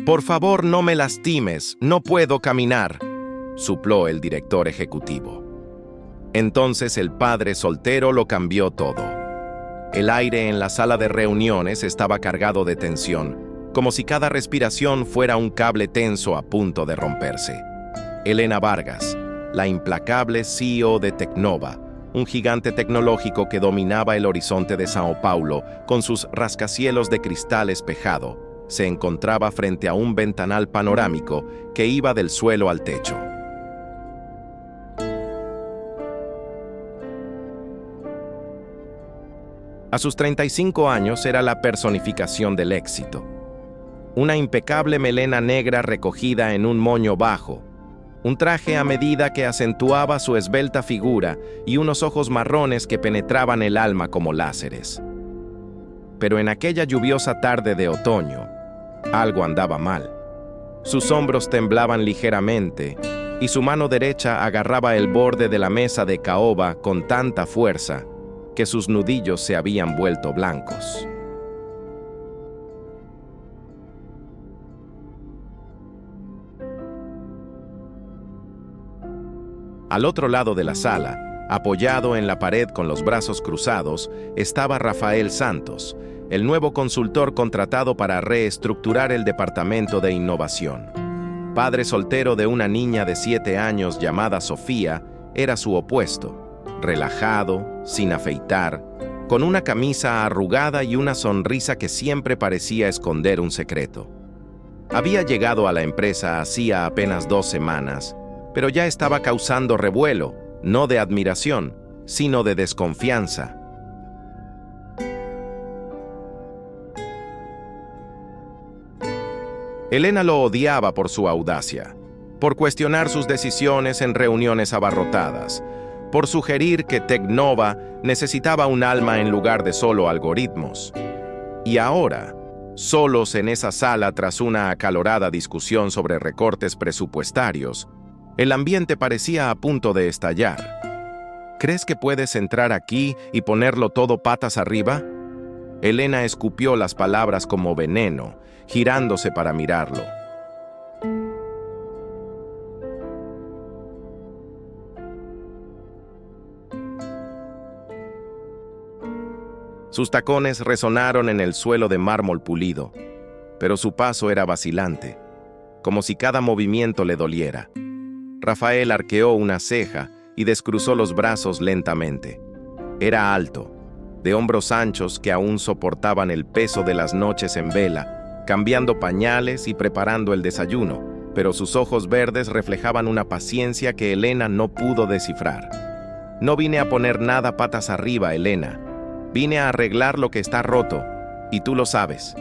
Por favor, no me lastimes, no puedo caminar, supló el director ejecutivo. Entonces el padre soltero lo cambió todo. El aire en la sala de reuniones estaba cargado de tensión, como si cada respiración fuera un cable tenso a punto de romperse. Elena Vargas, la implacable CEO de Tecnova, un gigante tecnológico que dominaba el horizonte de Sao Paulo con sus rascacielos de cristal espejado, se encontraba frente a un ventanal panorámico que iba del suelo al techo. A sus 35 años era la personificación del éxito. Una impecable melena negra recogida en un moño bajo, un traje a medida que acentuaba su esbelta figura y unos ojos marrones que penetraban el alma como láseres. Pero en aquella lluviosa tarde de otoño, algo andaba mal. Sus hombros temblaban ligeramente y su mano derecha agarraba el borde de la mesa de caoba con tanta fuerza que sus nudillos se habían vuelto blancos. Al otro lado de la sala, apoyado en la pared con los brazos cruzados, estaba Rafael Santos, el nuevo consultor contratado para reestructurar el departamento de innovación. Padre soltero de una niña de 7 años llamada Sofía, era su opuesto, relajado, sin afeitar, con una camisa arrugada y una sonrisa que siempre parecía esconder un secreto. Había llegado a la empresa hacía apenas 2 semanas, pero ya estaba causando revuelo, no de admiración, sino de desconfianza. Elena lo odiaba por su audacia, por cuestionar sus decisiones en reuniones abarrotadas, por sugerir que Tecnova necesitaba un alma en lugar de solo algoritmos. Y ahora, solos en esa sala tras una acalorada discusión sobre recortes presupuestarios, el ambiente parecía a punto de estallar. ¿Crees que puedes entrar aquí y ponerlo todo patas arriba? Elena escupió las palabras como veneno, girándose para mirarlo. Sus tacones resonaron en el suelo de mármol pulido, pero su paso era vacilante, como si cada movimiento le doliera. Rafael arqueó una ceja y descruzó los brazos lentamente. Era alto, de hombros anchos que aún soportaban el peso de las noches en vela, cambiando pañales y preparando el desayuno, pero sus ojos verdes reflejaban una paciencia que Elena no pudo descifrar. No vine a poner nada patas arriba, Elena. Vine a arreglar lo que está roto, y tú lo sabes.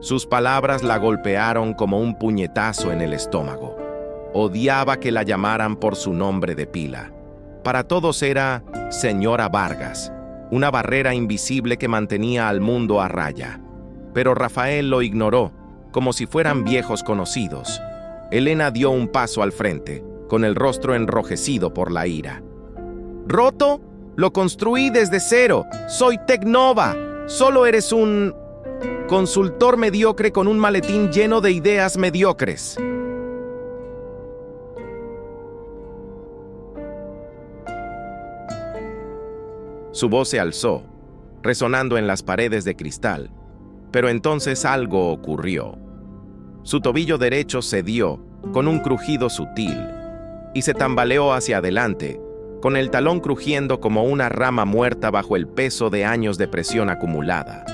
Sus palabras la golpearon como un puñetazo en el estómago. Odiaba que la llamaran por su nombre de pila. Para todos era Señora Vargas, una barrera invisible que mantenía al mundo a raya. Pero Rafael lo ignoró, como si fueran viejos conocidos. Elena dio un paso al frente, con el rostro enrojecido por la ira. ¿Roto? Lo construí desde cero. Soy Tecnova. Solo eres un consultor mediocre con un maletín lleno de ideas mediocres. Su voz se alzó, resonando en las paredes de cristal, pero entonces algo ocurrió. Su tobillo derecho cedió con un crujido sutil y se tambaleó hacia adelante, con el talón crujiendo como una rama muerta bajo el peso de años de presión acumulada.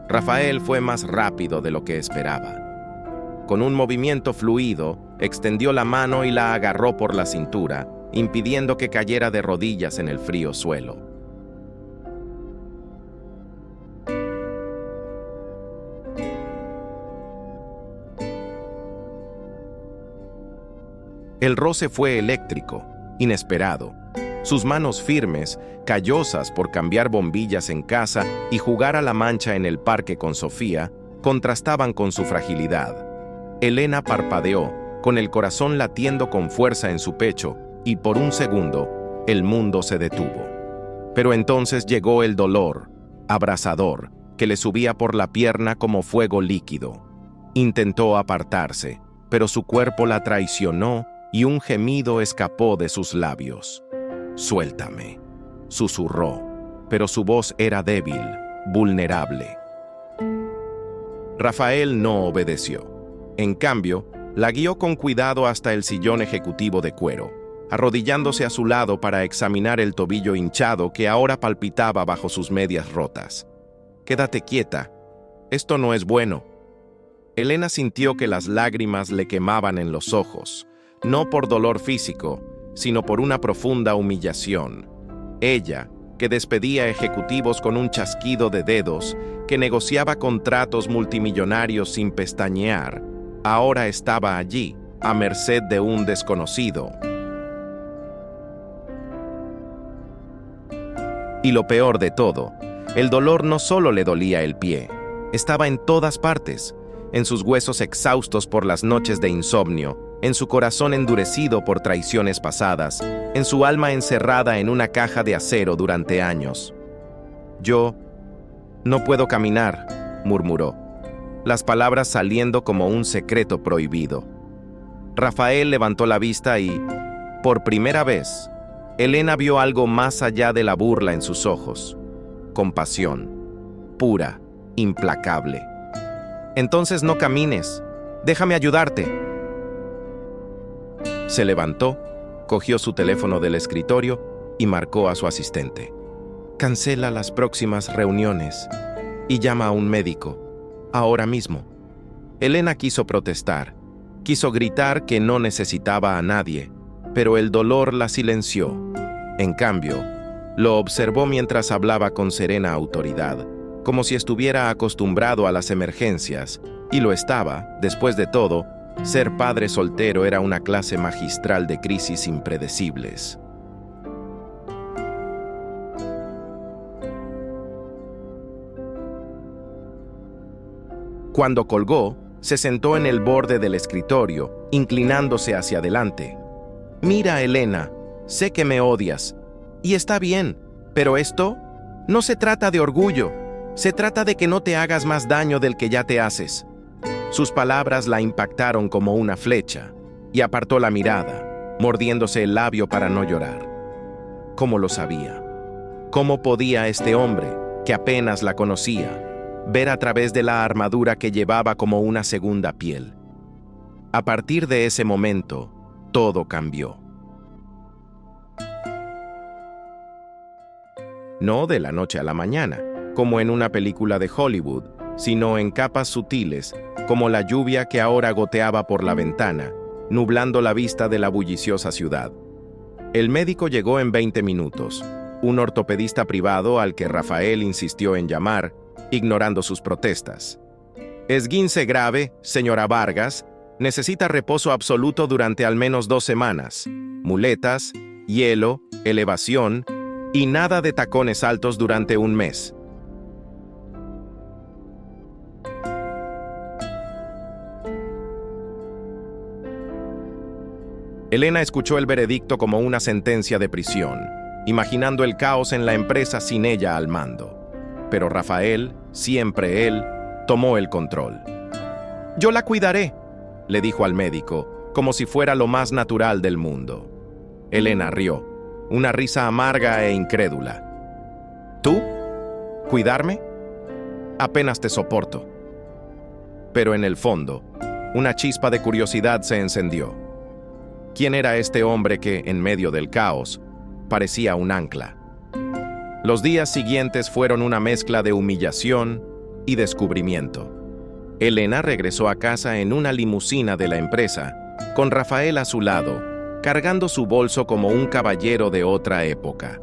Rafael fue más rápido de lo que esperaba. Con un movimiento fluido, extendió la mano y la agarró por la cintura, impidiendo que cayera de rodillas en el frío suelo. El roce fue eléctrico, inesperado. Sus manos firmes, callosas por cambiar bombillas en casa y jugar a la mancha en el parque con Sofía, contrastaban con su fragilidad. Elena parpadeó, con el corazón latiendo con fuerza en su pecho, y por un segundo, el mundo se detuvo. Pero entonces llegó el dolor, abrasador, que le subía por la pierna como fuego líquido. Intentó apartarse, pero su cuerpo la traicionó y un gemido escapó de sus labios. «Suéltame», susurró, pero su voz era débil, vulnerable. Rafael no obedeció. En cambio, la guió con cuidado hasta el sillón ejecutivo de cuero, arrodillándose a su lado para examinar el tobillo hinchado que ahora palpitaba bajo sus medias rotas. «Quédate quieta. Esto no es bueno». Elena sintió que las lágrimas le quemaban en los ojos, no por dolor físico, sino por una profunda humillación. Ella, que despedía ejecutivos con un chasquido de dedos, que negociaba contratos multimillonarios sin pestañear, ahora estaba allí, a merced de un desconocido. Y lo peor de todo, el dolor no solo le dolía el pie, estaba en todas partes, en sus huesos exhaustos por las noches de insomnio, en su corazón endurecido por traiciones pasadas, en su alma encerrada en una caja de acero durante años. «Yo no puedo caminar», murmuró, las palabras saliendo como un secreto prohibido. Rafael levantó la vista y, por primera vez, Elena vio algo más allá de la burla en sus ojos. Compasión, pura, implacable. «Entonces no camines, déjame ayudarte». Se levantó, cogió su teléfono del escritorio y marcó a su asistente. «Cancela las próximas reuniones y llama a un médico, ahora mismo». Elena quiso protestar, quiso gritar que no necesitaba a nadie, pero el dolor la silenció. En cambio, lo observó mientras hablaba con serena autoridad, como si estuviera acostumbrado a las emergencias, y lo estaba, después de todo. Ser padre soltero era una clase magistral de crisis impredecibles. Cuando colgó, se sentó en el borde del escritorio, inclinándose hacia adelante. «Mira, Elena, sé que me odias, y está bien, pero esto no se trata de orgullo, se trata de que no te hagas más daño del que ya te haces». Sus palabras la impactaron como una flecha, y apartó la mirada, mordiéndose el labio para no llorar. ¿Cómo lo sabía? ¿Cómo podía este hombre, que apenas la conocía, ver a través de la armadura que llevaba como una segunda piel? A partir de ese momento, todo cambió. No de la noche a la mañana, como en una película de Hollywood, sino en capas sutiles, como la lluvia que ahora goteaba por la ventana, nublando la vista de la bulliciosa ciudad. El médico llegó en 20 minutos, un ortopedista privado al que Rafael insistió en llamar, ignorando sus protestas. «Esguince grave, señora Vargas, necesita reposo absoluto durante al menos 2 semanas, muletas, hielo, elevación y nada de tacones altos durante 1 mes». Elena escuchó el veredicto como una sentencia de prisión, imaginando el caos en la empresa sin ella al mando. Pero Rafael, siempre él, tomó el control. «Yo la cuidaré», le dijo al médico, como si fuera lo más natural del mundo. Elena rió, una risa amarga e incrédula. «¿Tú? ¿Cuidarme? Apenas te soporto». Pero en el fondo, una chispa de curiosidad se encendió. ¿Quién era este hombre que, en medio del caos, parecía un ancla? Los días siguientes fueron una mezcla de humillación y descubrimiento. Elena regresó a casa en una limusina de la empresa, con Rafael a su lado, cargando su bolso como un caballero de otra época.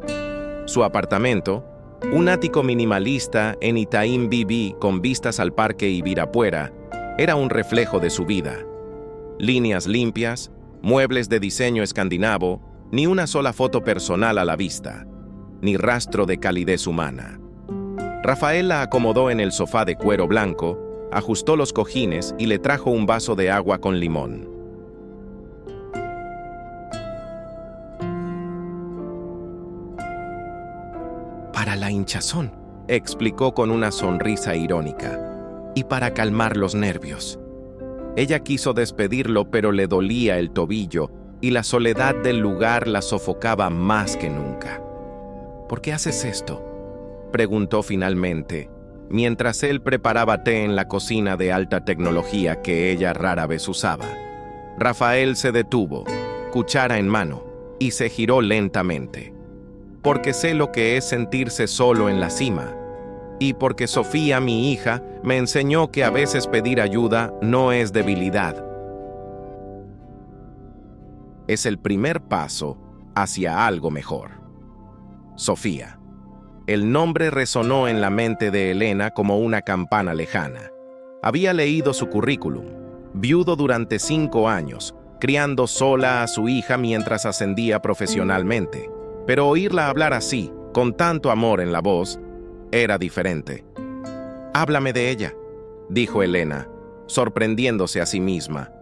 Su apartamento, un ático minimalista en Itaim Bibi con vistas al parque Ibirapuera, era un reflejo de su vida. Líneas limpias, muebles de diseño escandinavo, ni una sola foto personal a la vista, ni rastro de calidez humana. Rafael la acomodó en el sofá de cuero blanco, ajustó los cojines y le trajo un vaso de agua con limón. Para la hinchazón, explicó con una sonrisa irónica, y para calmar los nervios. Ella quiso despedirlo, pero le dolía el tobillo y la soledad del lugar la sofocaba más que nunca. ¿Por qué haces esto?, preguntó finalmente, mientras él preparaba té en la cocina de alta tecnología que ella rara vez usaba. Rafael se detuvo, cuchara en mano, y se giró lentamente. Porque sé lo que es sentirse solo en la cima, y porque Sofía, mi hija, me enseñó que a veces pedir ayuda no es debilidad. Es el primer paso hacia algo mejor. Sofía. El nombre resonó en la mente de Elena como una campana lejana. Había leído su currículum. Viudo durante 5 años, criando sola a su hija mientras ascendía profesionalmente. Pero oírla hablar así, con tanto amor en la voz, era diferente. «Háblame de ella», dijo Elena, sorprendiéndose a sí misma,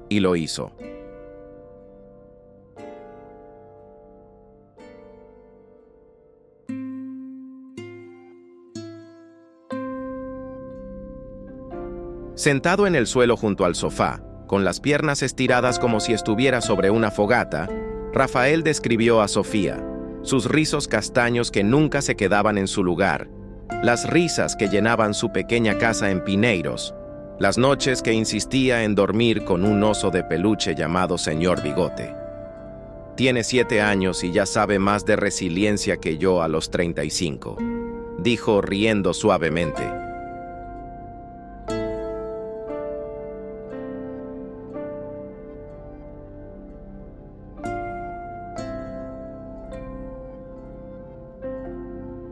y lo hizo. Sentado en el suelo junto al sofá, con las piernas estiradas como si estuviera sobre una fogata, Rafael describió a Sofía, sus rizos castaños que nunca se quedaban en su lugar, las risas que llenaban su pequeña casa en Pineiros, las noches que insistía en dormir con un oso de peluche llamado Señor Bigote. Tiene 7 años y ya sabe más de resiliencia que yo a los 35, dijo riendo suavemente.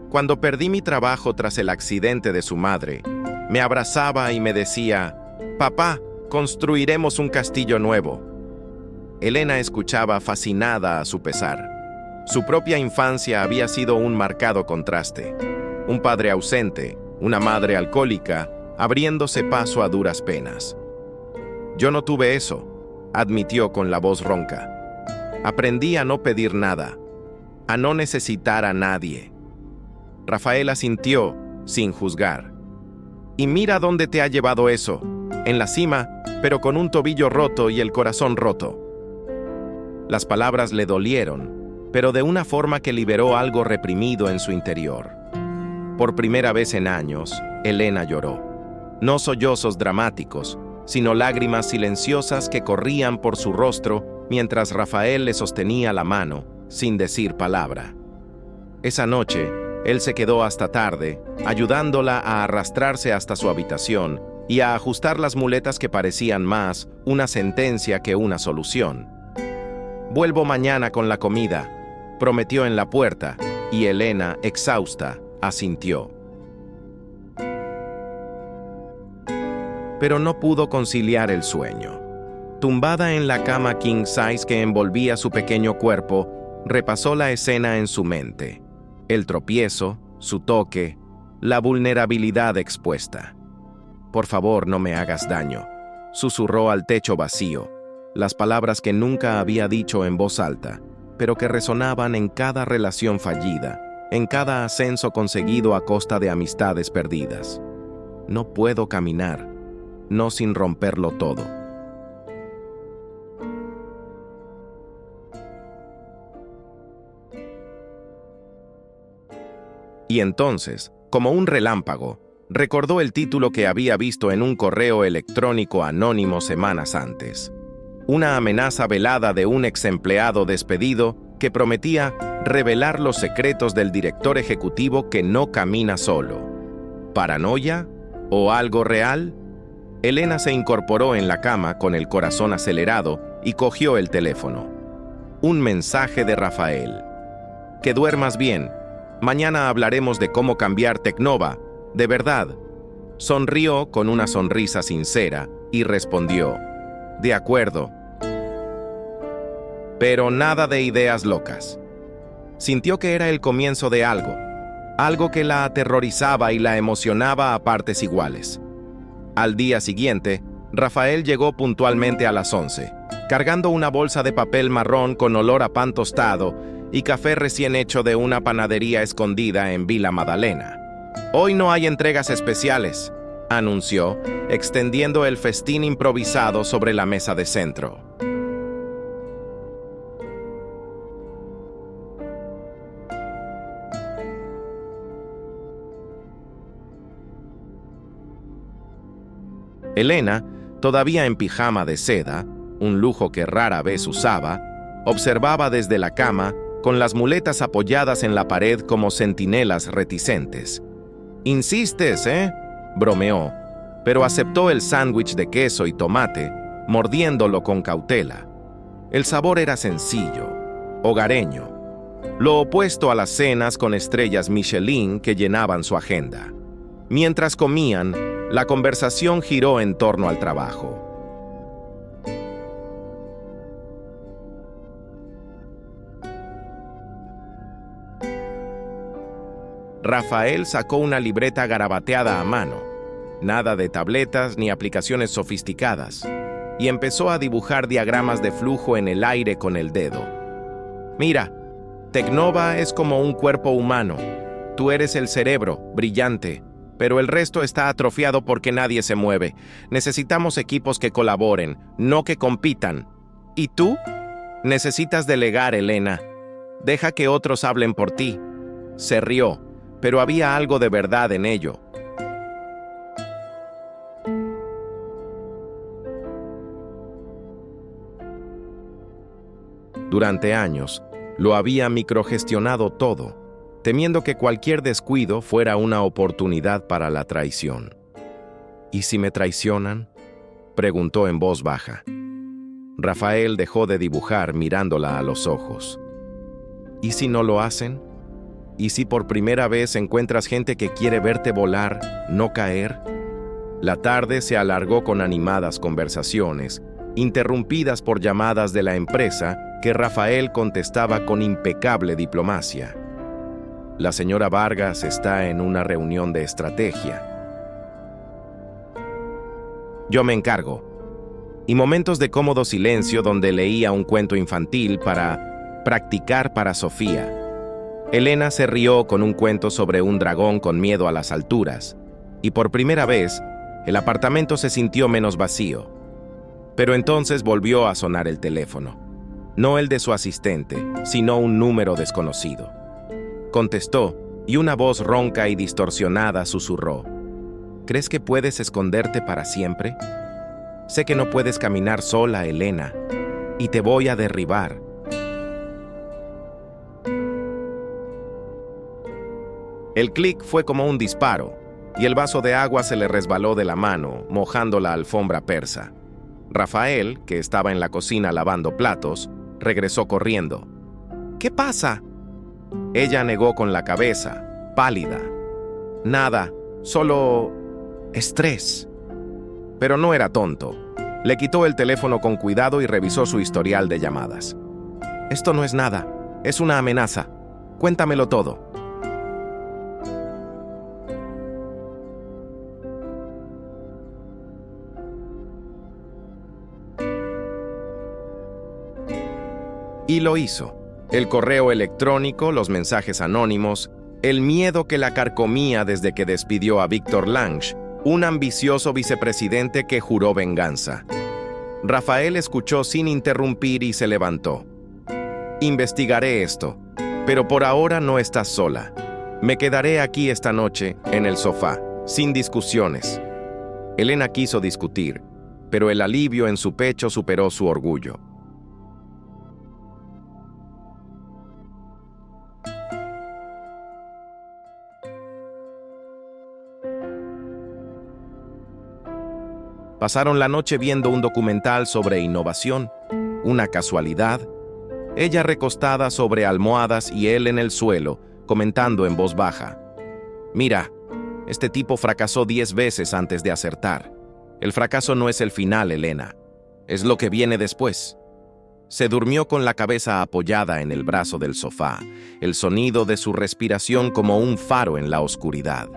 Cuando perdí mi trabajo tras el accidente de su madre, me abrazaba y me decía, «Papá, construiremos un castillo nuevo». Elena escuchaba fascinada a su pesar. Su propia infancia había sido un marcado contraste. Un padre ausente, una madre alcohólica, abriéndose paso a duras penas. «Yo no tuve eso», admitió con la voz ronca. «Aprendí a no pedir nada, a no necesitar a nadie». Rafael asintió, sin juzgar. «Y mira dónde te ha llevado eso, en la cima, pero con un tobillo roto y el corazón roto». Las palabras le dolieron, pero de una forma que liberó algo reprimido en su interior. Por primera vez en años, Elena lloró. No sollozos dramáticos, sino lágrimas silenciosas que corrían por su rostro mientras Rafael le sostenía la mano, sin decir palabra. Esa noche, él se quedó hasta tarde, ayudándola a arrastrarse hasta su habitación y a ajustar las muletas que parecían más una sentencia que una solución. «Vuelvo mañana con la comida», prometió en la puerta, y Elena, exhausta, asintió. Pero no pudo conciliar el sueño. Tumbada en la cama king size que envolvía su pequeño cuerpo, repasó la escena en su mente. El tropiezo, su toque, la vulnerabilidad expuesta. «Por favor, no me hagas daño», susurró al techo vacío, las palabras que nunca había dicho en voz alta, pero que resonaban en cada relación fallida, en cada ascenso conseguido a costa de amistades perdidas. «No puedo caminar, no sin romperlo todo». Y entonces, como un relámpago, recordó el título que había visto en un correo electrónico anónimo semanas antes. Una amenaza velada de un ex empleado despedido que prometía revelar los secretos del director ejecutivo que no camina solo. ¿Paranoia? ¿O algo real? Elena se incorporó en la cama con el corazón acelerado y cogió el teléfono. Un mensaje de Rafael. «Que duermas bien. Mañana hablaremos de cómo cambiar Tecnova, de verdad». Sonrió con una sonrisa sincera y respondió, «De acuerdo». Pero nada de ideas locas. Sintió que era el comienzo de algo que la aterrorizaba y la emocionaba a partes iguales. Al día siguiente, Rafael llegó puntualmente a las 11, cargando una bolsa de papel marrón con olor a pan tostado y café recién hecho de una panadería escondida en Vila Madalena. Hoy no hay entregas especiales, anunció, extendiendo el festín improvisado sobre la mesa de centro. Elena, todavía en pijama de seda, un lujo que rara vez usaba, observaba desde la cama con las muletas apoyadas en la pared como centinelas reticentes. «Insistes, ¿eh?», bromeó, pero aceptó el sándwich de queso y tomate, mordiéndolo con cautela. El sabor era sencillo, hogareño, lo opuesto a las cenas con estrellas Michelin que llenaban su agenda. Mientras comían, la conversación giró en torno al trabajo. Rafael sacó una libreta garabateada a mano, nada de tabletas ni aplicaciones sofisticadas, y empezó a dibujar diagramas de flujo en el aire con el dedo. «Mira, Tecnova es como un cuerpo humano. Tú eres el cerebro, brillante, pero el resto está atrofiado porque nadie se mueve. Necesitamos equipos que colaboren, no que compitan. ¿Y tú? Necesitas delegar, Elena. Deja que otros hablen por ti». Se rió, pero había algo de verdad en ello. Durante años, lo había microgestionado todo, temiendo que cualquier descuido fuera una oportunidad para la traición. «¿Y si me traicionan?», preguntó en voz baja. Rafael dejó de dibujar mirándola a los ojos. «¿Y si no lo hacen? ¿Y si por primera vez encuentras gente que quiere verte volar, no caer?». La tarde se alargó con animadas conversaciones, interrumpidas por llamadas de la empresa que Rafael contestaba con impecable diplomacia. «La señora Vargas está en una reunión de estrategia. Yo me encargo». Y momentos de cómodo silencio donde leía un cuento infantil para practicar para Sofía. Elena se rió con un cuento sobre un dragón con miedo a las alturas, y por primera vez, el apartamento se sintió menos vacío. Pero entonces volvió a sonar el teléfono. No el de su asistente, sino un número desconocido. Contestó, y una voz ronca y distorsionada susurró: «¿Crees que puedes esconderte para siempre? Sé que no puedes caminar sola, Elena, y te voy a derribar». El clic fue como un disparo, y el vaso de agua se le resbaló de la mano, mojando la alfombra persa. Rafael, que estaba en la cocina lavando platos, regresó corriendo. «¿Qué pasa?». Ella negó con la cabeza, pálida. «Nada, solo estrés». Pero no era tonto. Le quitó el teléfono con cuidado y revisó su historial de llamadas. «Esto no es nada, es una amenaza. Cuéntamelo todo». Y lo hizo. El correo electrónico, los mensajes anónimos, el miedo que la carcomía desde que despidió a Víctor Lange, un ambicioso vicepresidente que juró venganza. Rafael escuchó sin interrumpir y se levantó. «Investigaré esto, pero por ahora no estás sola. Me quedaré aquí esta noche, en el sofá, sin discusiones». Elena quiso discutir, pero el alivio en su pecho superó su orgullo. Pasaron la noche viendo un documental sobre innovación. Una casualidad. Ella recostada sobre almohadas y él en el suelo, comentando en voz baja: «Mira, este tipo fracasó 10 veces antes de acertar. El fracaso no es el final, Elena. Es lo que viene después». Se durmió con la cabeza apoyada en el brazo del sofá, el sonido de su respiración como un faro en la oscuridad.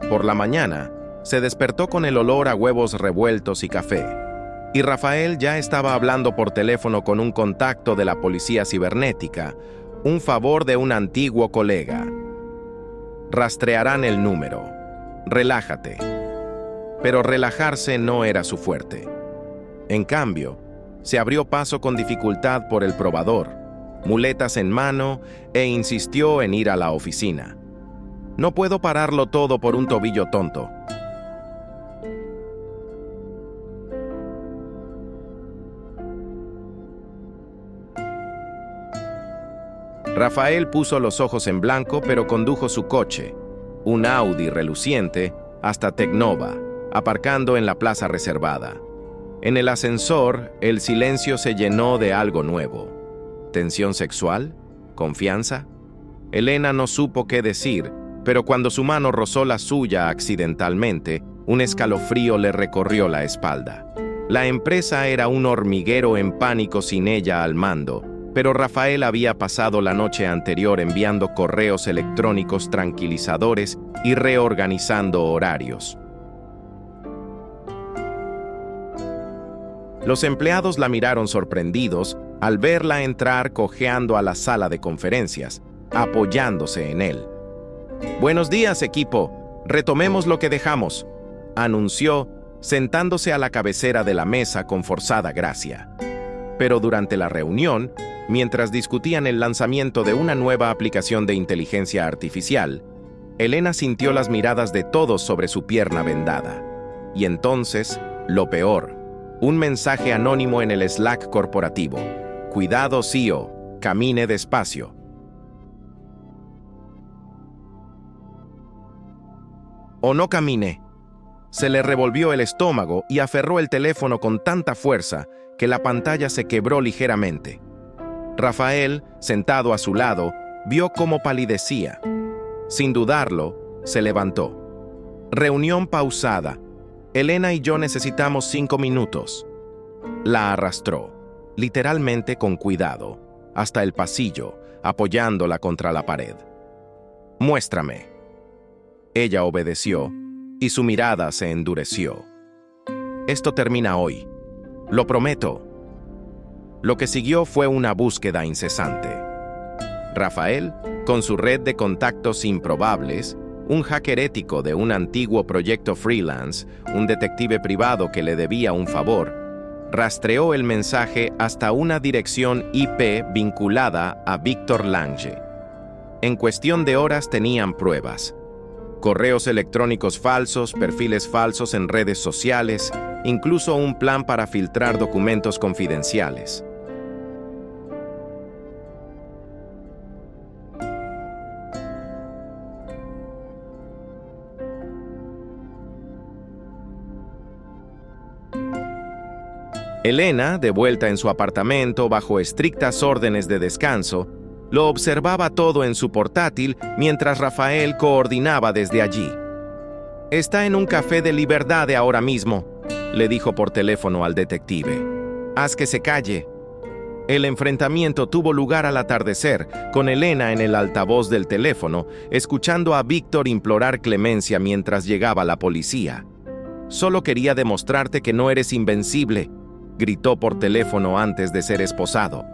Por la mañana, se despertó con el olor a huevos revueltos y café. Y Rafael ya estaba hablando por teléfono con un contacto de la policía cibernética, un favor de un antiguo colega. Rastrearán el número. Relájate. Pero relajarse no era su fuerte. En cambio, se abrió paso con dificultad por el probador, muletas en mano, e insistió en ir a la oficina. No puedo pararlo todo por un tobillo tonto. Rafael puso los ojos en blanco, pero condujo su coche, un Audi reluciente, hasta Tecnova, aparcando en la plaza reservada. En el ascensor, el silencio se llenó de algo nuevo. ¿Tensión sexual? ¿Confianza? Elena no supo qué decir, pero cuando su mano rozó la suya accidentalmente, un escalofrío le recorrió la espalda. La empresa era un hormiguero en pánico sin ella al mando, pero Rafael había pasado la noche anterior enviando correos electrónicos tranquilizadores y reorganizando horarios. Los empleados la miraron sorprendidos al verla entrar cojeando a la sala de conferencias, apoyándose en él. «Buenos días, equipo. Retomemos lo que dejamos», anunció, sentándose a la cabecera de la mesa con forzada gracia. Pero durante la reunión, mientras discutían el lanzamiento de una nueva aplicación de inteligencia artificial, Elena sintió las miradas de todos sobre su pierna vendada. Y entonces, lo peor, un mensaje anónimo en el Slack corporativo. «Cuidado, CEO, camine despacio». «O no camine». Se le revolvió el estómago y aferró el teléfono con tanta fuerza que la pantalla se quebró ligeramente. Rafael, sentado a su lado, vio cómo palidecía. Sin dudarlo, se levantó. «Reunión pausada. Elena y yo necesitamos 5 minutos». La arrastró, literalmente con cuidado, hasta el pasillo, apoyándola contra la pared. «Muéstrame». Ella obedeció, y su mirada se endureció. «Esto termina hoy. Lo prometo». Lo que siguió fue una búsqueda incesante. Rafael, con su red de contactos improbables, un hacker ético de un antiguo proyecto freelance, un detective privado que le debía un favor, rastreó el mensaje hasta una dirección IP vinculada a Víctor Lange. En cuestión de horas tenían pruebas. Correos electrónicos falsos, perfiles falsos en redes sociales, incluso un plan para filtrar documentos confidenciales. Elena, de vuelta en su apartamento bajo estrictas órdenes de descanso, lo observaba todo en su portátil mientras Rafael coordinaba desde allí. «Está en un café de Liberdade ahora mismo», le dijo por teléfono al detective. «Haz que se calle». El enfrentamiento tuvo lugar al atardecer, con Elena en el altavoz del teléfono, escuchando a Víctor implorar clemencia mientras llegaba la policía. «Solo quería demostrarte que no eres invencible», gritó por teléfono antes de ser esposado.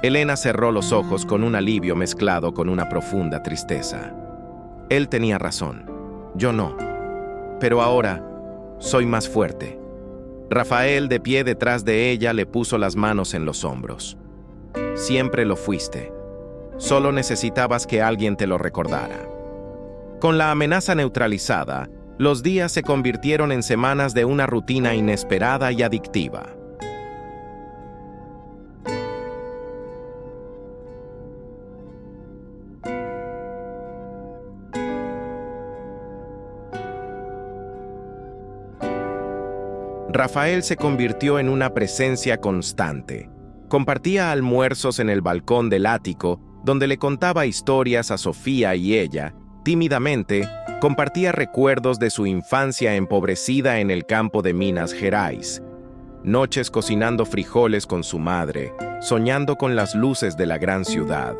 Elena cerró los ojos con un alivio mezclado con una profunda tristeza. Él tenía razón, yo no. Pero ahora soy más fuerte. Rafael, de pie detrás de ella, le puso las manos en los hombros. Siempre lo fuiste. Solo necesitabas que alguien te lo recordara. Con la amenaza neutralizada, los días se convirtieron en semanas de una rutina inesperada y adictiva. Rafael se convirtió en una presencia constante. Compartía almuerzos en el balcón del ático, donde le contaba historias a Sofía y ella, tímidamente, compartía recuerdos de su infancia empobrecida en el campo de Minas Gerais. noches cocinando frijoles con su madre, soñando con las luces de la gran ciudad.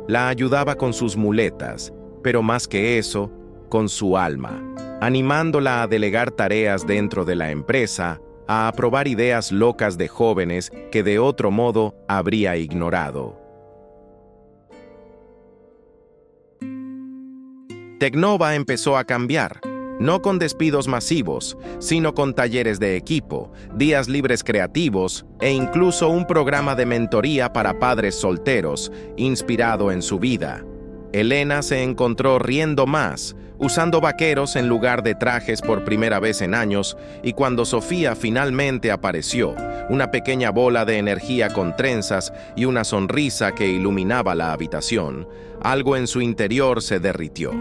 La ayudaba con sus muletas, pero más que eso, con su alma, animándola a delegar tareas dentro de la empresa, a aprobar ideas locas de jóvenes que de otro modo habría ignorado. Tecnova empezó a cambiar, no con despidos masivos, sino con talleres de equipo, días libres creativos e incluso un programa de mentoría para padres solteros, inspirado en su vida. Elena se encontró riendo más, usando vaqueros en lugar de trajes por primera vez en años, y cuando Sofía finalmente apareció, una pequeña bola de energía con trenzas y una sonrisa que iluminaba la habitación, algo en su interior se derritió.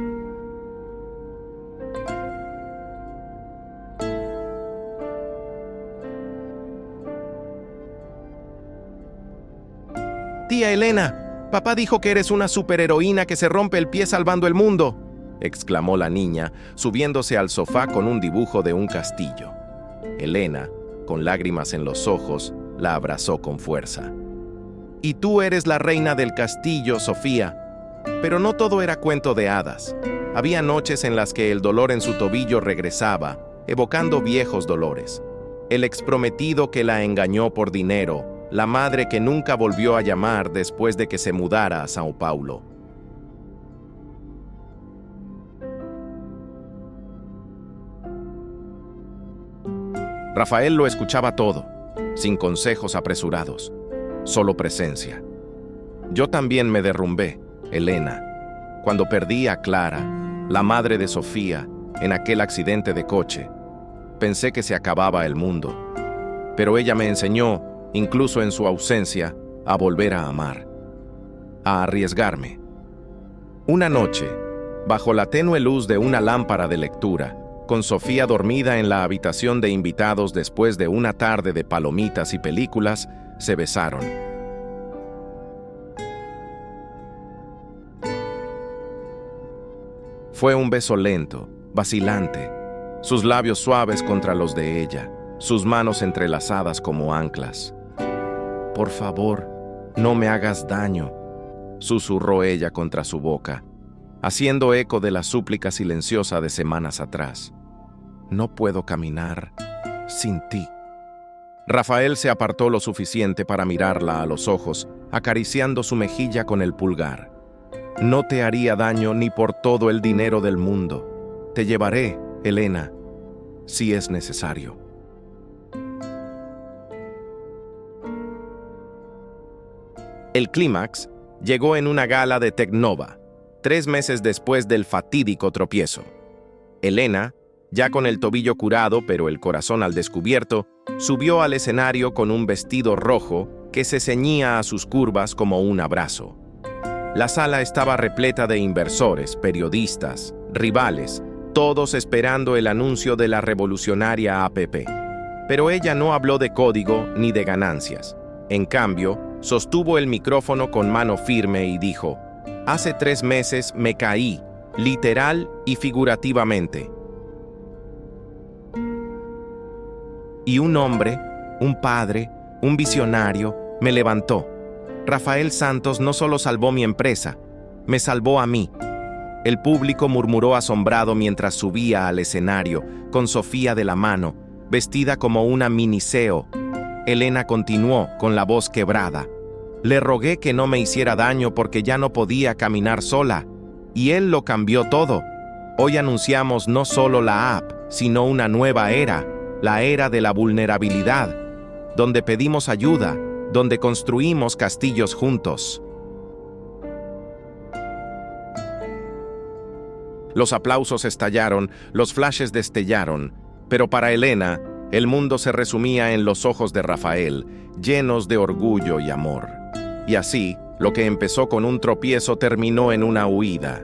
«Tía Elena, papá dijo que eres una superheroína que se rompe el pie salvando el mundo», exclamó la niña, subiéndose al sofá con un dibujo de un castillo. Elena, con lágrimas en los ojos, la abrazó con fuerza. «Y tú eres la reina del castillo, Sofía». Pero no todo era cuento de hadas. Había noches en las que el dolor en su tobillo regresaba, evocando viejos dolores. El exprometido que la engañó por dinero, la madre que nunca volvió a llamar después de que se mudara a São Paulo. Rafael lo escuchaba todo, sin consejos apresurados, solo presencia. Yo también me derrumbé, Elena, cuando perdí a Clara, la madre de Sofía, en aquel accidente de coche. Pensé que se acababa el mundo, pero ella me enseñó, incluso en su ausencia, a volver a amar, a arriesgarme. Una noche, bajo la tenue luz de una lámpara de lectura, con Sofía dormida en la habitación de invitados después de una tarde de palomitas y películas, se besaron. Fue un beso lento, vacilante, sus labios suaves contra los de ella, sus manos entrelazadas como anclas. «Por favor, no me hagas daño», susurró ella contra su boca, haciendo eco de la súplica silenciosa de semanas atrás. «No puedo caminar sin ti». Rafael se apartó lo suficiente para mirarla a los ojos, acariciando su mejilla con el pulgar. «No te haría daño ni por todo el dinero del mundo. Te llevaré, Elena, si es necesario». El clímax llegó en una gala de Tecnova, 3 meses después del fatídico tropiezo. Elena, ya con el tobillo curado pero el corazón al descubierto, subió al escenario con un vestido rojo que se ceñía a sus curvas como un abrazo. La sala estaba repleta de inversores, periodistas, rivales, todos esperando el anuncio de la revolucionaria APP. Pero ella no habló de código ni de ganancias. En cambio, sostuvo el micrófono con mano firme y dijo: «Hace 3 meses me caí, literal y figurativamente. Y un hombre, un padre, un visionario, me levantó. Rafael Santos no solo salvó mi empresa, me salvó a mí». El público murmuró asombrado mientras subía al escenario, con Sofía de la mano, vestida como una miniseo. Elena continuó con la voz quebrada: «Le rogué que no me hiciera daño porque ya no podía caminar sola, y él lo cambió todo. Hoy anunciamos no solo la app, sino una nueva era, la era de la vulnerabilidad, donde pedimos ayuda, donde construimos castillos juntos». Los aplausos estallaron, los flashes destellaron, pero para Elena, el mundo se resumía en los ojos de Rafael, llenos de orgullo y amor. Y así, lo que empezó con un tropiezo terminó en una huida.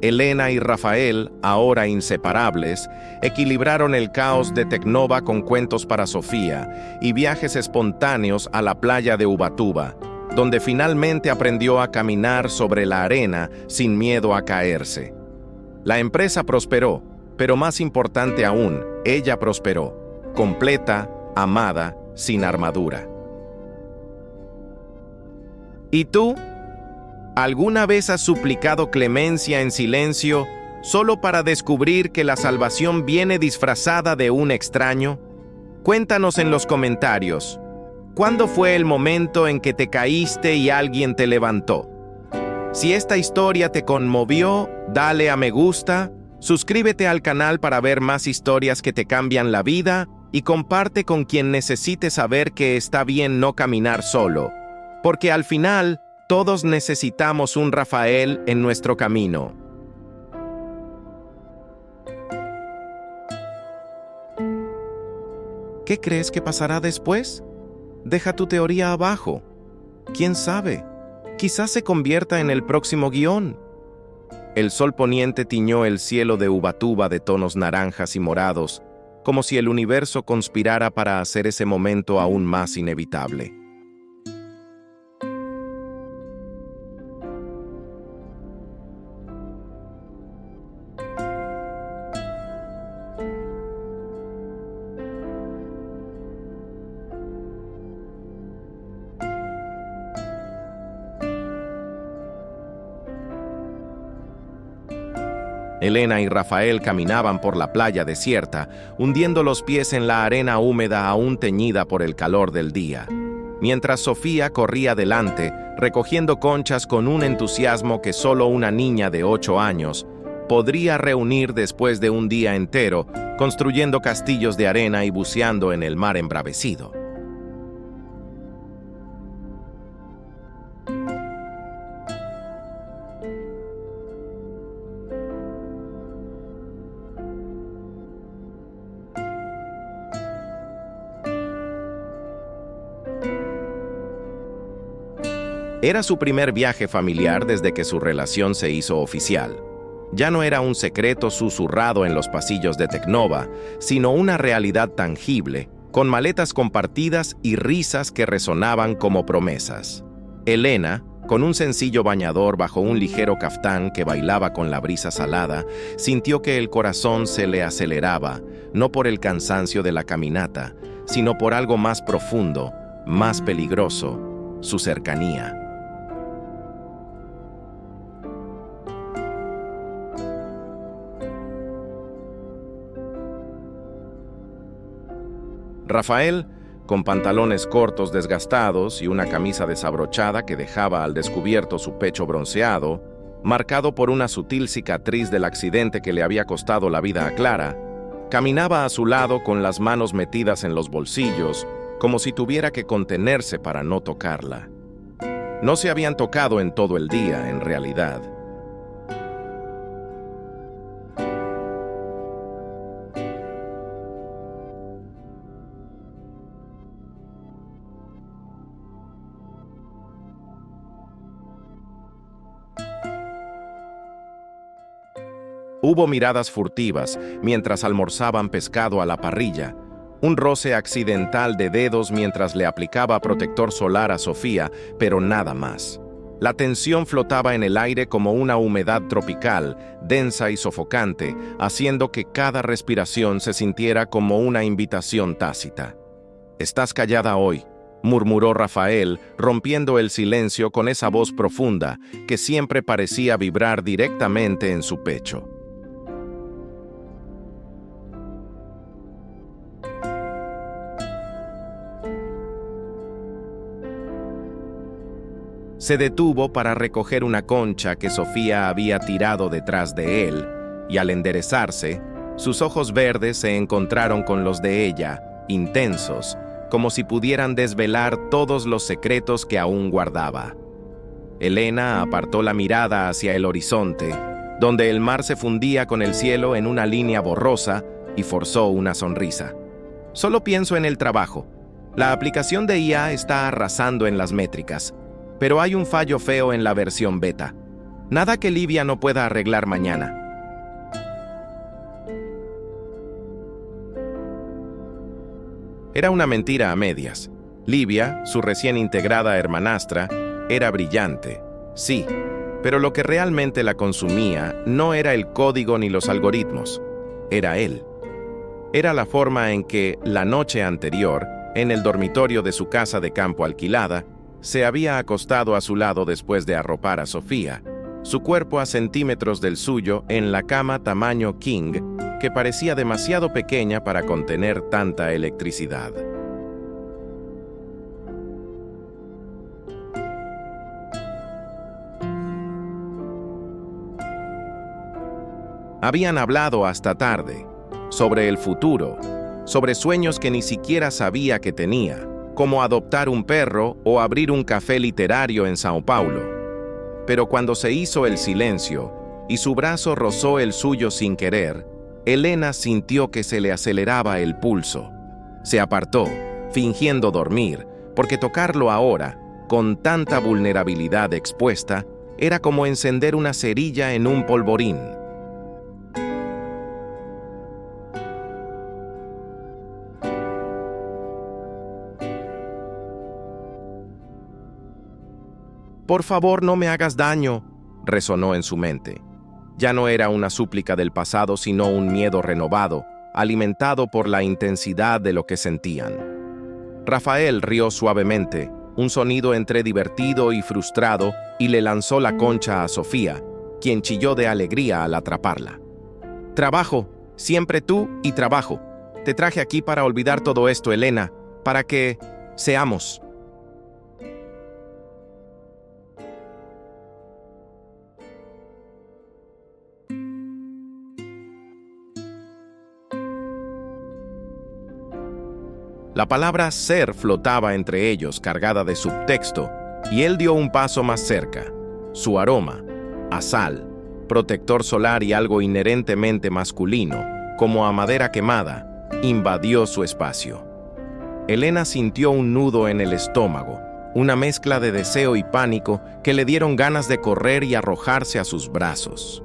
Elena y Rafael, ahora inseparables, equilibraron el caos de Tecnova con cuentos para Sofía y viajes espontáneos a la playa de Ubatuba, donde finalmente aprendió a caminar sobre la arena sin miedo a caerse. La empresa prosperó, pero más importante aún, ella prosperó, completa, amada, sin armadura. ¿Y tú? ¿Alguna vez has suplicado clemencia en silencio solo para descubrir que la salvación viene disfrazada de un extraño? Cuéntanos en los comentarios. ¿Cuándo fue el momento en que te caíste y alguien te levantó? Si esta historia te conmovió, dale a me gusta, suscríbete al canal para ver más historias que te cambian la vida y comparte con quien necesite saber que está bien no caminar solo, porque al final todos necesitamos un Rafael en nuestro camino. ¿Qué crees que pasará después? Deja tu teoría abajo. ¿Quién sabe? Quizás se convierta en el próximo guión. El sol poniente tiñó el cielo de Ubatuba de tonos naranjas y morados, como si el universo conspirara para hacer ese momento aún más inevitable. Elena y Rafael caminaban por la playa desierta, hundiendo los pies en la arena húmeda aún teñida por el calor del día, mientras Sofía corría delante, recogiendo conchas con un entusiasmo que solo una niña de 8 años podría reunir después de un día entero, construyendo castillos de arena y buceando en el mar embravecido. Era su primer viaje familiar desde que su relación se hizo oficial. Ya no era un secreto susurrado en los pasillos de Tecnova, sino una realidad tangible, con maletas compartidas y risas que resonaban como promesas. Elena, con un sencillo bañador bajo un ligero caftán que bailaba con la brisa salada, sintió que el corazón se le aceleraba, no por el cansancio de la caminata, sino por algo más profundo, más peligroso, su cercanía. Rafael, con pantalones cortos desgastados y una camisa desabrochada que dejaba al descubierto su pecho bronceado, marcado por una sutil cicatriz del accidente que le había costado la vida a Clara, caminaba a su lado con las manos metidas en los bolsillos, como si tuviera que contenerse para no tocarla. No se habían tocado en todo el día, en realidad. Hubo miradas furtivas mientras almorzaban pescado a la parrilla, un roce accidental de dedos mientras le aplicaba protector solar a Sofía, pero nada más. La tensión flotaba en el aire como una humedad tropical, densa y sofocante, haciendo que cada respiración se sintiera como una invitación tácita. «Estás callada hoy», murmuró Rafael, rompiendo el silencio con esa voz profunda que siempre parecía vibrar directamente en su pecho. Se detuvo para recoger una concha que Sofía había tirado detrás de él, y al enderezarse, sus ojos verdes se encontraron con los de ella, intensos, como si pudieran desvelar todos los secretos que aún guardaba. Elena apartó la mirada hacia el horizonte, donde el mar se fundía con el cielo en una línea borrosa, y forzó una sonrisa. «Solo pienso en el trabajo. La aplicación de IA está arrasando en las métricas. Pero hay un fallo feo en la versión beta. Nada que Livia no pueda arreglar mañana». Era una mentira a medias. Livia, su recién integrada hermanastra, era brillante, sí, pero lo que realmente la consumía no era el código ni los algoritmos, era él. Era la forma en que, la noche anterior, en el dormitorio de su casa de campo alquilada, se había acostado a su lado después de arropar a Sofía, su cuerpo a centímetros del suyo en la cama tamaño king, que parecía demasiado pequeña para contener tanta electricidad. Habían hablado hasta tarde, sobre el futuro, sobre sueños que ni siquiera sabía que tenía, como adoptar un perro o abrir un café literario en Sao Paulo. Pero cuando se hizo el silencio y su brazo rozó el suyo sin querer, Elena sintió que se le aceleraba el pulso. Se apartó, fingiendo dormir, porque tocarlo ahora, con tanta vulnerabilidad expuesta, era como encender una cerilla en un polvorín. «Por favor, no me hagas daño», resonó en su mente. Ya no era una súplica del pasado, sino un miedo renovado, alimentado por la intensidad de lo que sentían. Rafael rió suavemente, un sonido entre divertido y frustrado, y le lanzó la concha a Sofía, quien chilló de alegría al atraparla. «Trabajo, siempre tú y trabajo. Te traje aquí para olvidar todo esto, Elena, para que seamos». La palabra ser flotaba entre ellos, cargada de subtexto, y él dio un paso más cerca. Su aroma, a sal, protector solar y algo inherentemente masculino, como a madera quemada, invadió su espacio. Elena sintió un nudo en el estómago, una mezcla de deseo y pánico que le dieron ganas de correr y arrojarse a sus brazos.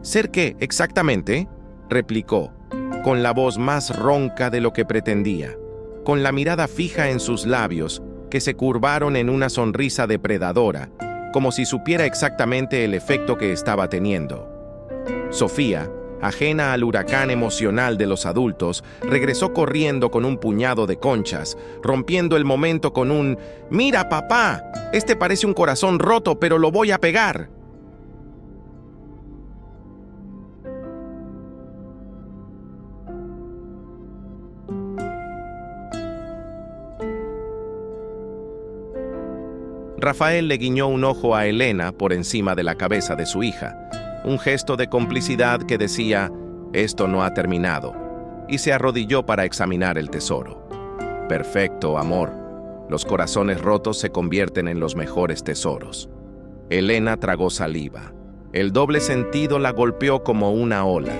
«¿Ser qué, exactamente?», replicó, con la voz más ronca de lo que pretendía, con la mirada fija en sus labios, que se curvaron en una sonrisa depredadora, como si supiera exactamente el efecto que estaba teniendo. Sofía, ajena al huracán emocional de los adultos, regresó corriendo con un puñado de conchas, rompiendo el momento con un «¡Mira, papá! Este parece un corazón roto, pero lo voy a pegar». Rafael le guiñó un ojo a Elena por encima de la cabeza de su hija, un gesto de complicidad que decía, «Esto no ha terminado», y se arrodilló para examinar el tesoro. «Perfecto, amor. Los corazones rotos se convierten en los mejores tesoros». Elena tragó saliva. El doble sentido la golpeó como una ola,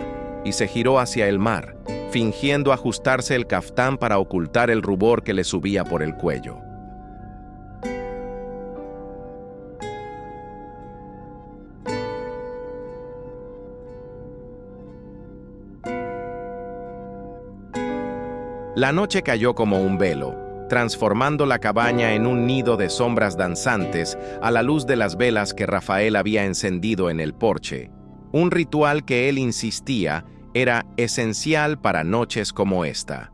y se giró hacia el mar, fingiendo ajustarse el caftán para ocultar el rubor que le subía por el cuello. La noche cayó como un velo, transformando la cabaña en un nido de sombras danzantes a la luz de las velas que Rafael había encendido en el porche. Un ritual que él insistía era esencial para noches como esta.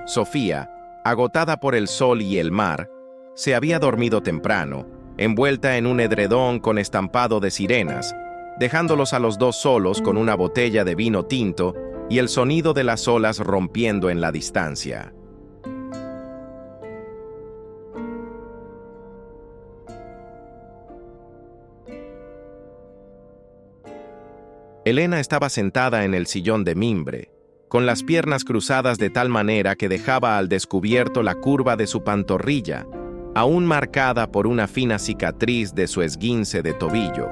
Sofía, agotada por el sol y el mar, se había dormido temprano, envuelta en un edredón con estampado de sirenas, dejándolos a los dos solos con una botella de vino tinto y el sonido de las olas rompiendo en la distancia. Elena estaba sentada en el sillón de mimbre, con las piernas cruzadas de tal manera que dejaba al descubierto la curva de su pantorrilla, aún marcada por una fina cicatriz de su esguince de tobillo,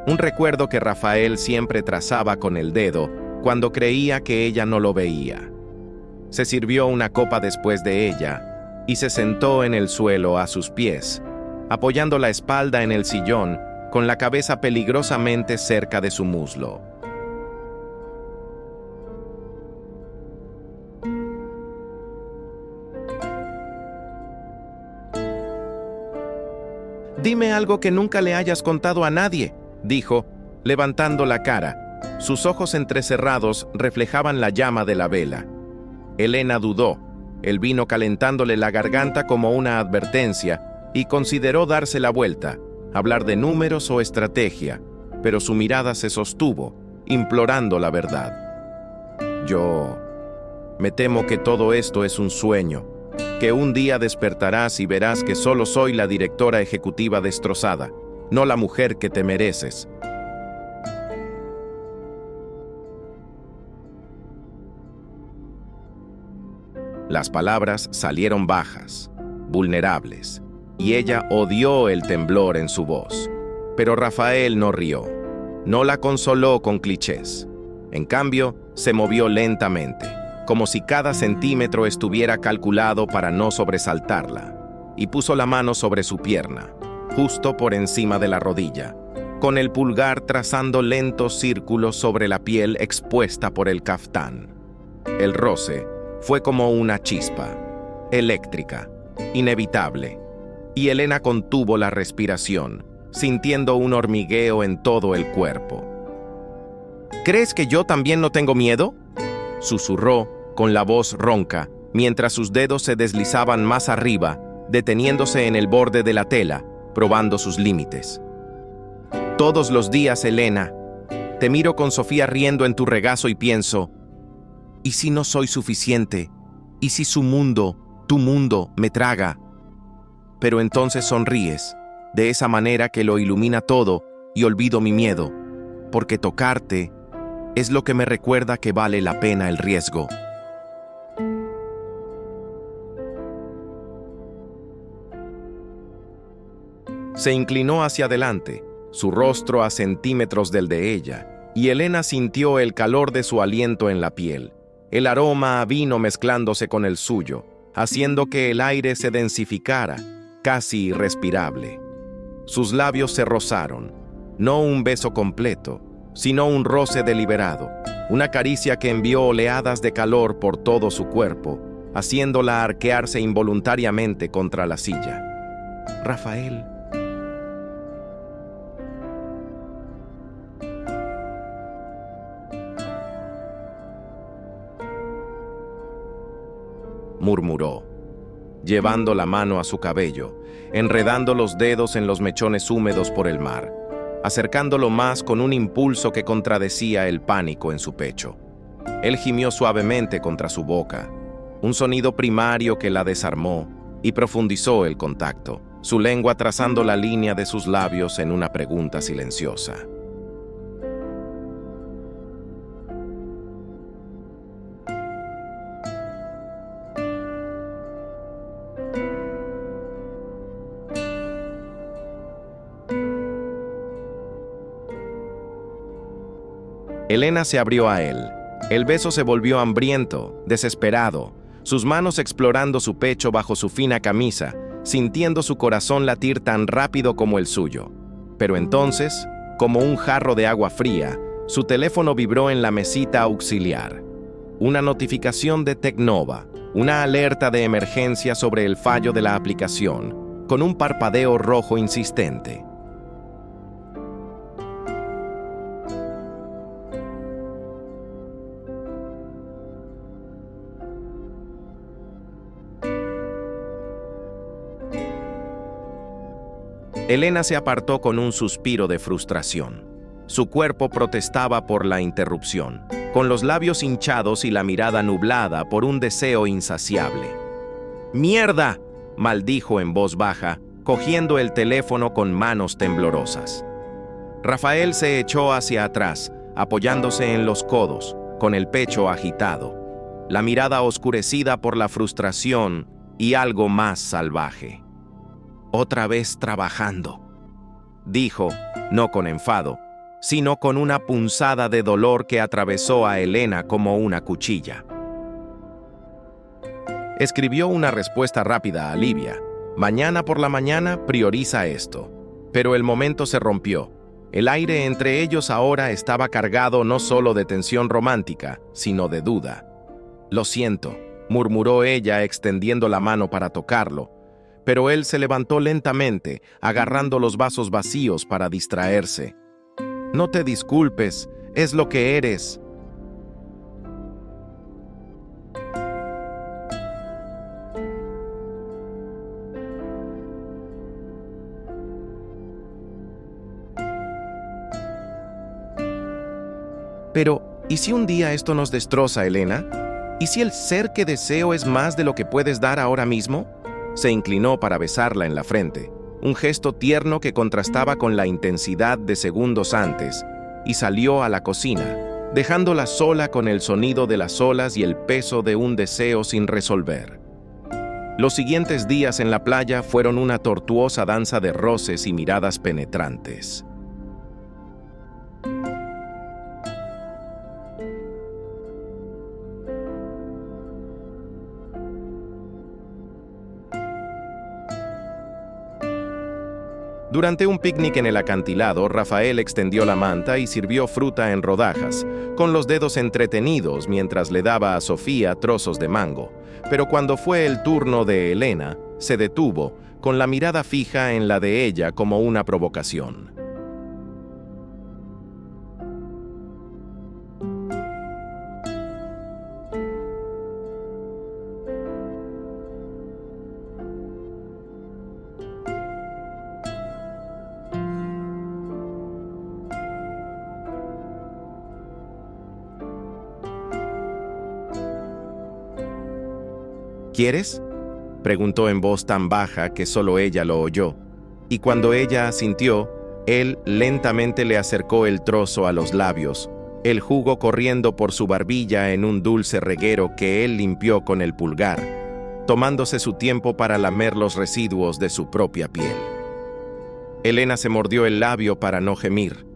un recuerdo que Rafael siempre trazaba con el dedo cuando creía que ella no lo veía. Se sirvió una copa después de ella y se sentó en el suelo a sus pies, apoyando la espalda en el sillón con la cabeza peligrosamente cerca de su muslo. Dime algo que nunca le hayas contado a nadie, dijo, levantando la cara. Sus ojos entrecerrados reflejaban la llama de la vela. Helena dudó, el vino calentándole la garganta como una advertencia, y consideró darse la vuelta, hablar de números o estrategia, pero su mirada se sostuvo, implorando la verdad. Me temo que todo esto es un sueño, que un día despertarás y verás que solo soy la directora ejecutiva destrozada, no la mujer que te mereces. Las palabras salieron bajas, vulnerables, y ella odió el temblor en su voz. Pero Rafael no rió, no la consoló con clichés. En cambio, se movió lentamente, como si cada centímetro estuviera calculado para no sobresaltarla, y puso la mano sobre su pierna, justo por encima de la rodilla, con el pulgar trazando lentos círculos sobre la piel expuesta por el caftán. El roce fue como una chispa, eléctrica, inevitable, y Helena contuvo la respiración, sintiendo un hormigueo en todo el cuerpo. ¿Crees que yo también no tengo miedo?, susurró con la voz ronca, mientras sus dedos se deslizaban más arriba, deteniéndose en el borde de la tela, probando sus límites. Todos los días, Helena, te miro con Sofía riendo en tu regazo y pienso, ¿y si no soy suficiente? ¿Y si su mundo, tu mundo, me traga? Pero entonces sonríes, de esa manera que lo ilumina todo y olvido mi miedo, porque tocarte es lo que me recuerda que vale la pena el riesgo. Se inclinó hacia adelante, su rostro a centímetros del de ella, y Helena sintió el calor de su aliento en la piel, el aroma a vino mezclándose con el suyo, haciendo que el aire se densificara, casi irrespirable. Sus labios se rozaron, no un beso completo, sino un roce deliberado, una caricia que envió oleadas de calor por todo su cuerpo, haciéndola arquearse involuntariamente contra la silla. Rafael. Murmuró, llevando la mano a su cabello, enredando los dedos en los mechones húmedos por el mar, acercándolo más con un impulso que contradecía el pánico en su pecho. Él gimió suavemente contra su boca, un sonido primario que la desarmó, y profundizó el contacto, su lengua trazando la línea de sus labios en una pregunta silenciosa. Helena se abrió a él. El beso se volvió hambriento, desesperado, sus manos explorando su pecho bajo su fina camisa, sintiendo su corazón latir tan rápido como el suyo. Pero entonces, como un jarro de agua fría, su teléfono vibró en la mesita auxiliar. Una notificación de Tecnova, una alerta de emergencia sobre el fallo de la aplicación, con un parpadeo rojo insistente. Helena se apartó con un suspiro de frustración. Su cuerpo protestaba por la interrupción, con los labios hinchados y la mirada nublada por un deseo insaciable. ¡Mierda!, maldijo en voz baja, cogiendo el teléfono con manos temblorosas. Rafael se echó hacia atrás, apoyándose en los codos, con el pecho agitado, la mirada oscurecida por la frustración y algo más salvaje. «Otra vez trabajando», dijo, no con enfado, sino con una punzada de dolor que atravesó a Helena como una cuchilla. Escribió una respuesta rápida a Livia. Mañana por la mañana prioriza esto. Pero el momento se rompió. El aire entre ellos ahora estaba cargado no solo de tensión romántica, sino de duda. «Lo siento», murmuró ella extendiendo la mano para tocarlo, pero él se levantó lentamente, agarrando los vasos vacíos para distraerse. «No te disculpes, es lo que eres». Pero, ¿y si un día esto nos destroza, Elena? ¿Y si el ser que deseo es más de lo que puedes dar ahora mismo? Se inclinó para besarla en la frente, un gesto tierno que contrastaba con la intensidad de segundos antes, y salió a la cocina, dejándola sola con el sonido de las olas y el peso de un deseo sin resolver. Los siguientes días en la playa fueron una tortuosa danza de roces y miradas penetrantes. Durante un picnic en el acantilado, Rafael extendió la manta y sirvió fruta en rodajas, con los dedos entretenidos mientras le daba a Sofía trozos de mango. Pero cuando fue el turno de Elena, se detuvo, con la mirada fija en la de ella como una provocación. ¿Quieres?, preguntó en voz tan baja que solo ella lo oyó, y cuando ella asintió, él lentamente le acercó el trozo a los labios, el jugo corriendo por su barbilla en un dulce reguero que él limpió con el pulgar, tomándose su tiempo para lamer los residuos de su propia piel. Elena se mordió el labio para no gemir,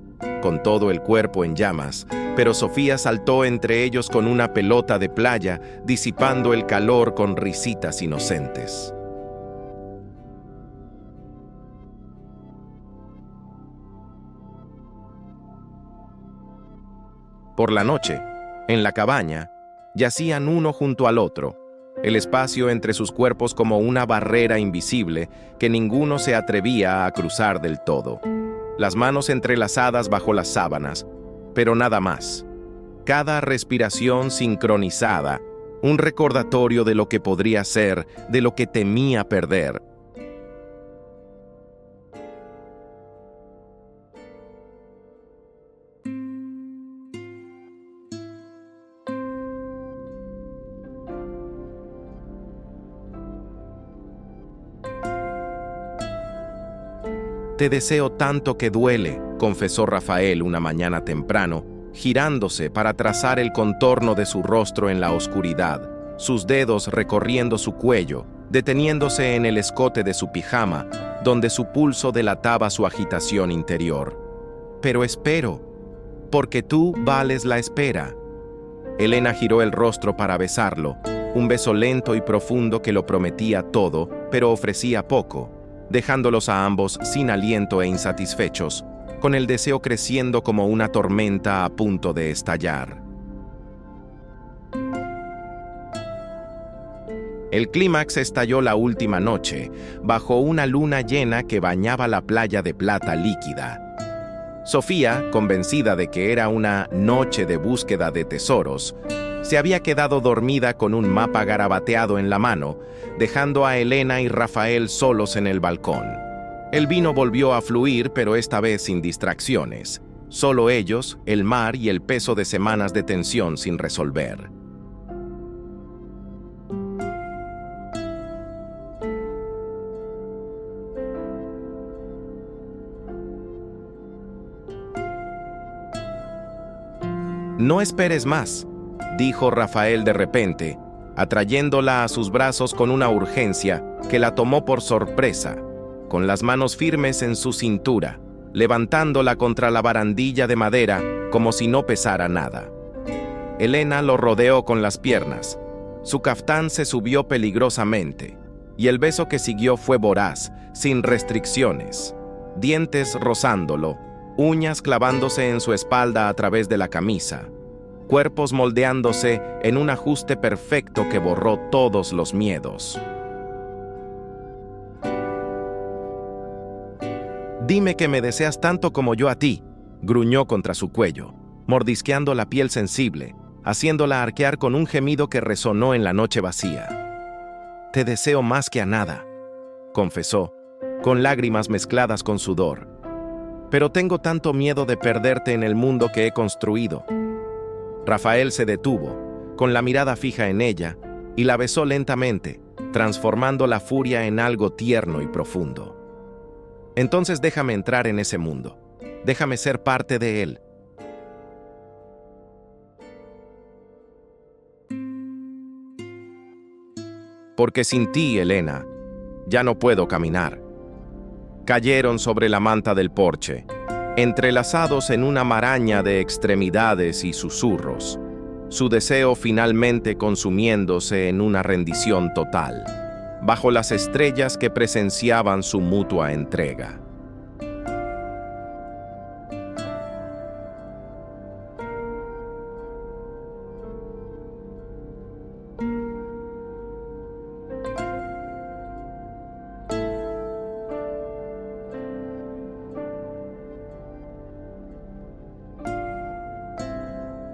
con todo el cuerpo en llamas, pero Sofía saltó entre ellos con una pelota de playa, disipando el calor con risitas inocentes. Por la noche, en la cabaña, yacían uno junto al otro, el espacio entre sus cuerpos como una barrera invisible que ninguno se atrevía a cruzar del todo. Las manos entrelazadas bajo las sábanas, pero nada más. Cada respiración sincronizada, un recordatorio de lo que podría ser, de lo que temía perder. «Te deseo tanto que duele», confesó Rafael una mañana temprano, girándose para trazar el contorno de su rostro en la oscuridad, sus dedos recorriendo su cuello, deteniéndose en el escote de su pijama, donde su pulso delataba su agitación interior. «Pero espero, porque tú vales la espera». Elena giró el rostro para besarlo, un beso lento y profundo que lo prometía todo, pero ofrecía poco, dejándolos a ambos sin aliento e insatisfechos, con el deseo creciendo como una tormenta a punto de estallar. El clímax estalló la última noche, bajo una luna llena que bañaba la playa de plata líquida. Sofía, convencida de que era una noche de búsqueda de tesoros, se había quedado dormida con un mapa garabateado en la mano, dejando a Elena y Rafael solos en el balcón. El vino volvió a fluir, pero esta vez sin distracciones. Solo ellos, el mar y el peso de semanas de tensión sin resolver. «No esperes más», dijo Rafael de repente, atrayéndola a sus brazos con una urgencia que la tomó por sorpresa, con las manos firmes en su cintura, levantándola contra la barandilla de madera como si no pesara nada. Elena lo rodeó con las piernas. Su caftán se subió peligrosamente, y el beso que siguió fue voraz, sin restricciones, dientes rozándolo, uñas clavándose en su espalda a través de la camisa, cuerpos moldeándose en un ajuste perfecto que borró todos los miedos. Dime que me deseas tanto como yo a ti, gruñó contra su cuello, mordisqueando la piel sensible, haciéndola arquear con un gemido que resonó en la noche vacía. Te deseo más que a nada, confesó, con lágrimas mezcladas con sudor. Pero tengo tanto miedo de perderte en el mundo que he construido. Rafael se detuvo, con la mirada fija en ella, y la besó lentamente, transformando la furia en algo tierno y profundo. Entonces déjame entrar en ese mundo. Déjame ser parte de él. Porque sin ti, Elena, ya no puedo caminar. Cayeron sobre la manta del porche, entrelazados en una maraña de extremidades y susurros, su deseo finalmente consumiéndose en una rendición total, bajo las estrellas que presenciaban su mutua entrega.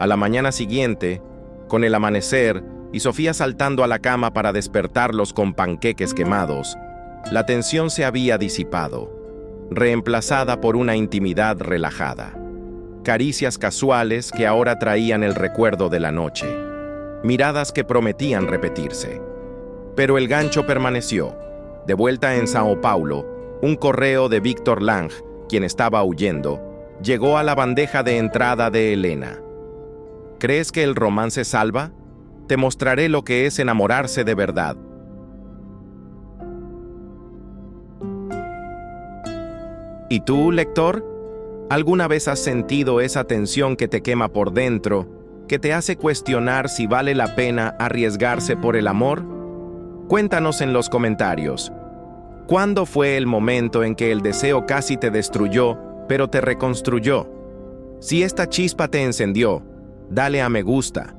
A la mañana siguiente, con el amanecer y Sofía saltando a la cama para despertarlos con panqueques quemados, la tensión se había disipado, reemplazada por una intimidad relajada. Caricias casuales que ahora traían el recuerdo de la noche, miradas que prometían repetirse. Pero el gancho permaneció. De vuelta en Sao Paulo, un correo de Víctor Lang, quien estaba huyendo, llegó a la bandeja de entrada de Elena. ¿Crees que el romance salva? Te mostraré lo que es enamorarse de verdad. ¿Y tú, lector? ¿Alguna vez has sentido esa tensión que te quema por dentro, que te hace cuestionar si vale la pena arriesgarse por el amor? Cuéntanos en los comentarios. ¿Cuándo fue el momento en que el deseo casi te destruyó, pero te reconstruyó? Si esta chispa te encendió, dale a me gusta.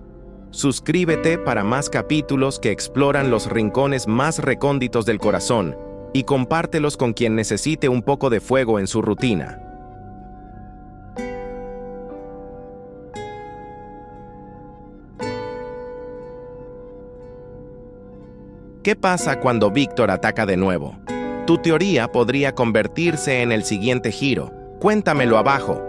Suscríbete para más capítulos que exploran los rincones más recónditos del corazón y compártelos con quien necesite un poco de fuego en su rutina. ¿Qué pasa cuando Víctor ataca de nuevo? Tu teoría podría convertirse en el siguiente giro. Cuéntamelo abajo.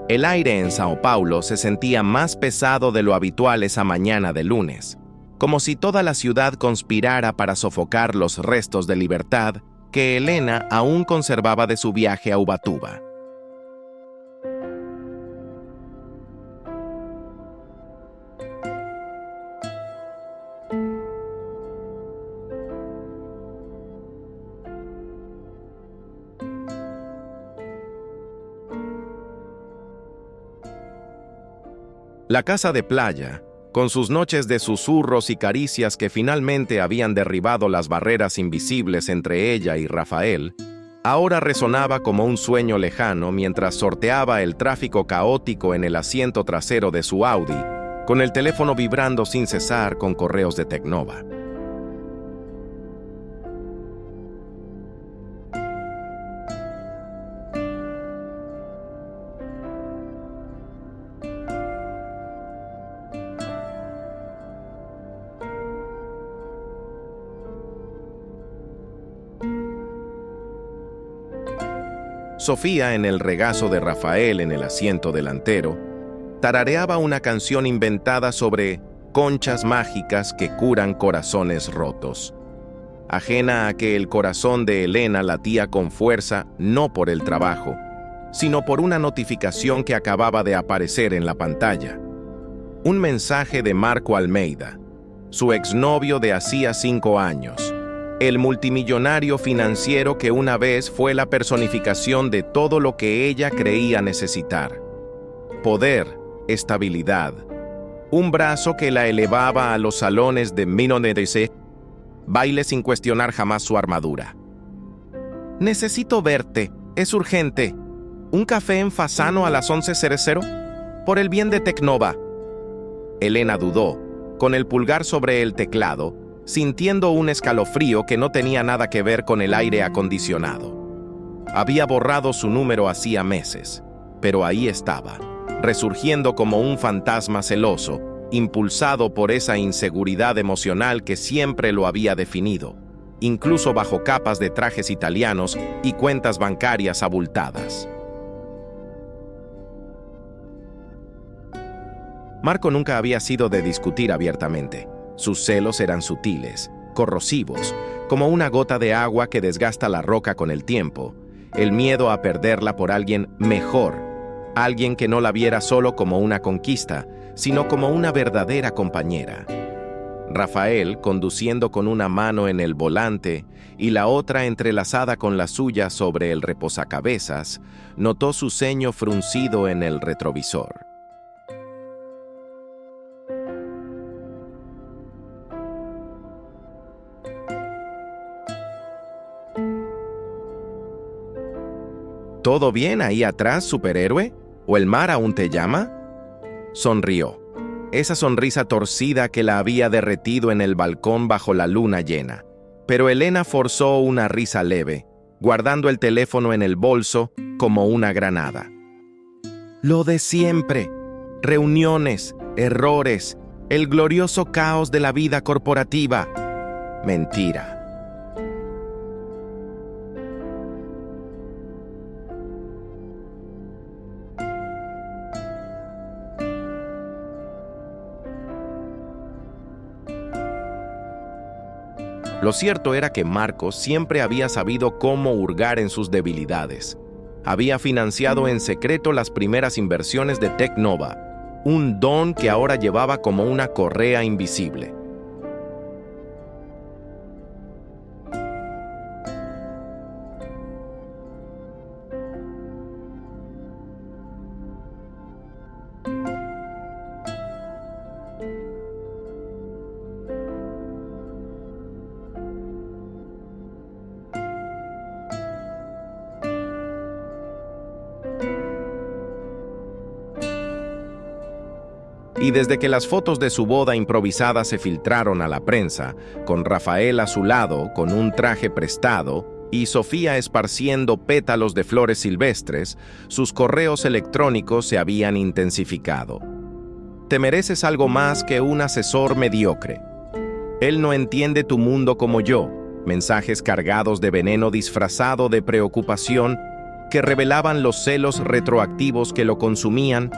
El aire en Sao Paulo se sentía más pesado de lo habitual esa mañana de lunes, como si toda la ciudad conspirara para sofocar los restos de libertad que Elena aún conservaba de su viaje a Ubatuba. La casa de playa, con sus noches de susurros y caricias que finalmente habían derribado las barreras invisibles entre ella y Rafael, ahora resonaba como un sueño lejano mientras sorteaba el tráfico caótico en el asiento trasero de su Audi, con el teléfono vibrando sin cesar con correos de Tecnova. Sofía, en el regazo de Rafael en el asiento delantero, tarareaba una canción inventada sobre conchas mágicas que curan corazones rotos. Ajena a que el corazón de Elena latía con fuerza no por el trabajo, sino por una notificación que acababa de aparecer en la pantalla. Un mensaje de Marco Almeida, su exnovio de hacía 5 años. El multimillonario financiero que una vez fue la personificación de todo lo que ella creía necesitar. Poder, estabilidad, un brazo que la elevaba a los salones de Minonedese, baile sin cuestionar jamás su armadura. Necesito verte, es urgente. ¿Un café en Fasano a las 11:00? Por el bien de Tecnova. Elena dudó, con el pulgar sobre el teclado, sintiendo un escalofrío que no tenía nada que ver con el aire acondicionado. Había borrado su número hacía meses, pero ahí estaba, resurgiendo como un fantasma celoso, impulsado por esa inseguridad emocional que siempre lo había definido, incluso bajo capas de trajes italianos y cuentas bancarias abultadas. Marco nunca había sido de discutir abiertamente. Sus celos eran sutiles, corrosivos, como una gota de agua que desgasta la roca con el tiempo, el miedo a perderla por alguien mejor, alguien que no la viera solo como una conquista, sino como una verdadera compañera. Rafael, conduciendo con una mano en el volante y la otra entrelazada con la suya sobre el reposacabezas, notó su ceño fruncido en el retrovisor. ¿Todo bien ahí atrás, superhéroe? ¿O el mar aún te llama? Sonrió. Esa sonrisa torcida que la había derretido en el balcón bajo la luna llena. Pero Elena forzó una risa leve, guardando el teléfono en el bolso como una granada. Lo de siempre. Reuniones, errores, el glorioso caos de la vida corporativa. Mentira. Lo cierto era que Marco siempre había sabido cómo hurgar en sus debilidades. Había financiado en secreto las primeras inversiones de Tecnova, un don que ahora llevaba como una correa invisible. Y desde que las fotos de su boda improvisada se filtraron a la prensa, con Rafael a su lado con un traje prestado y Sofía esparciendo pétalos de flores silvestres, sus correos electrónicos se habían intensificado. Te mereces algo más que un asesor mediocre. Él no entiende tu mundo como yo. Mensajes cargados de veneno disfrazado de preocupación que revelaban los celos retroactivos que lo consumían,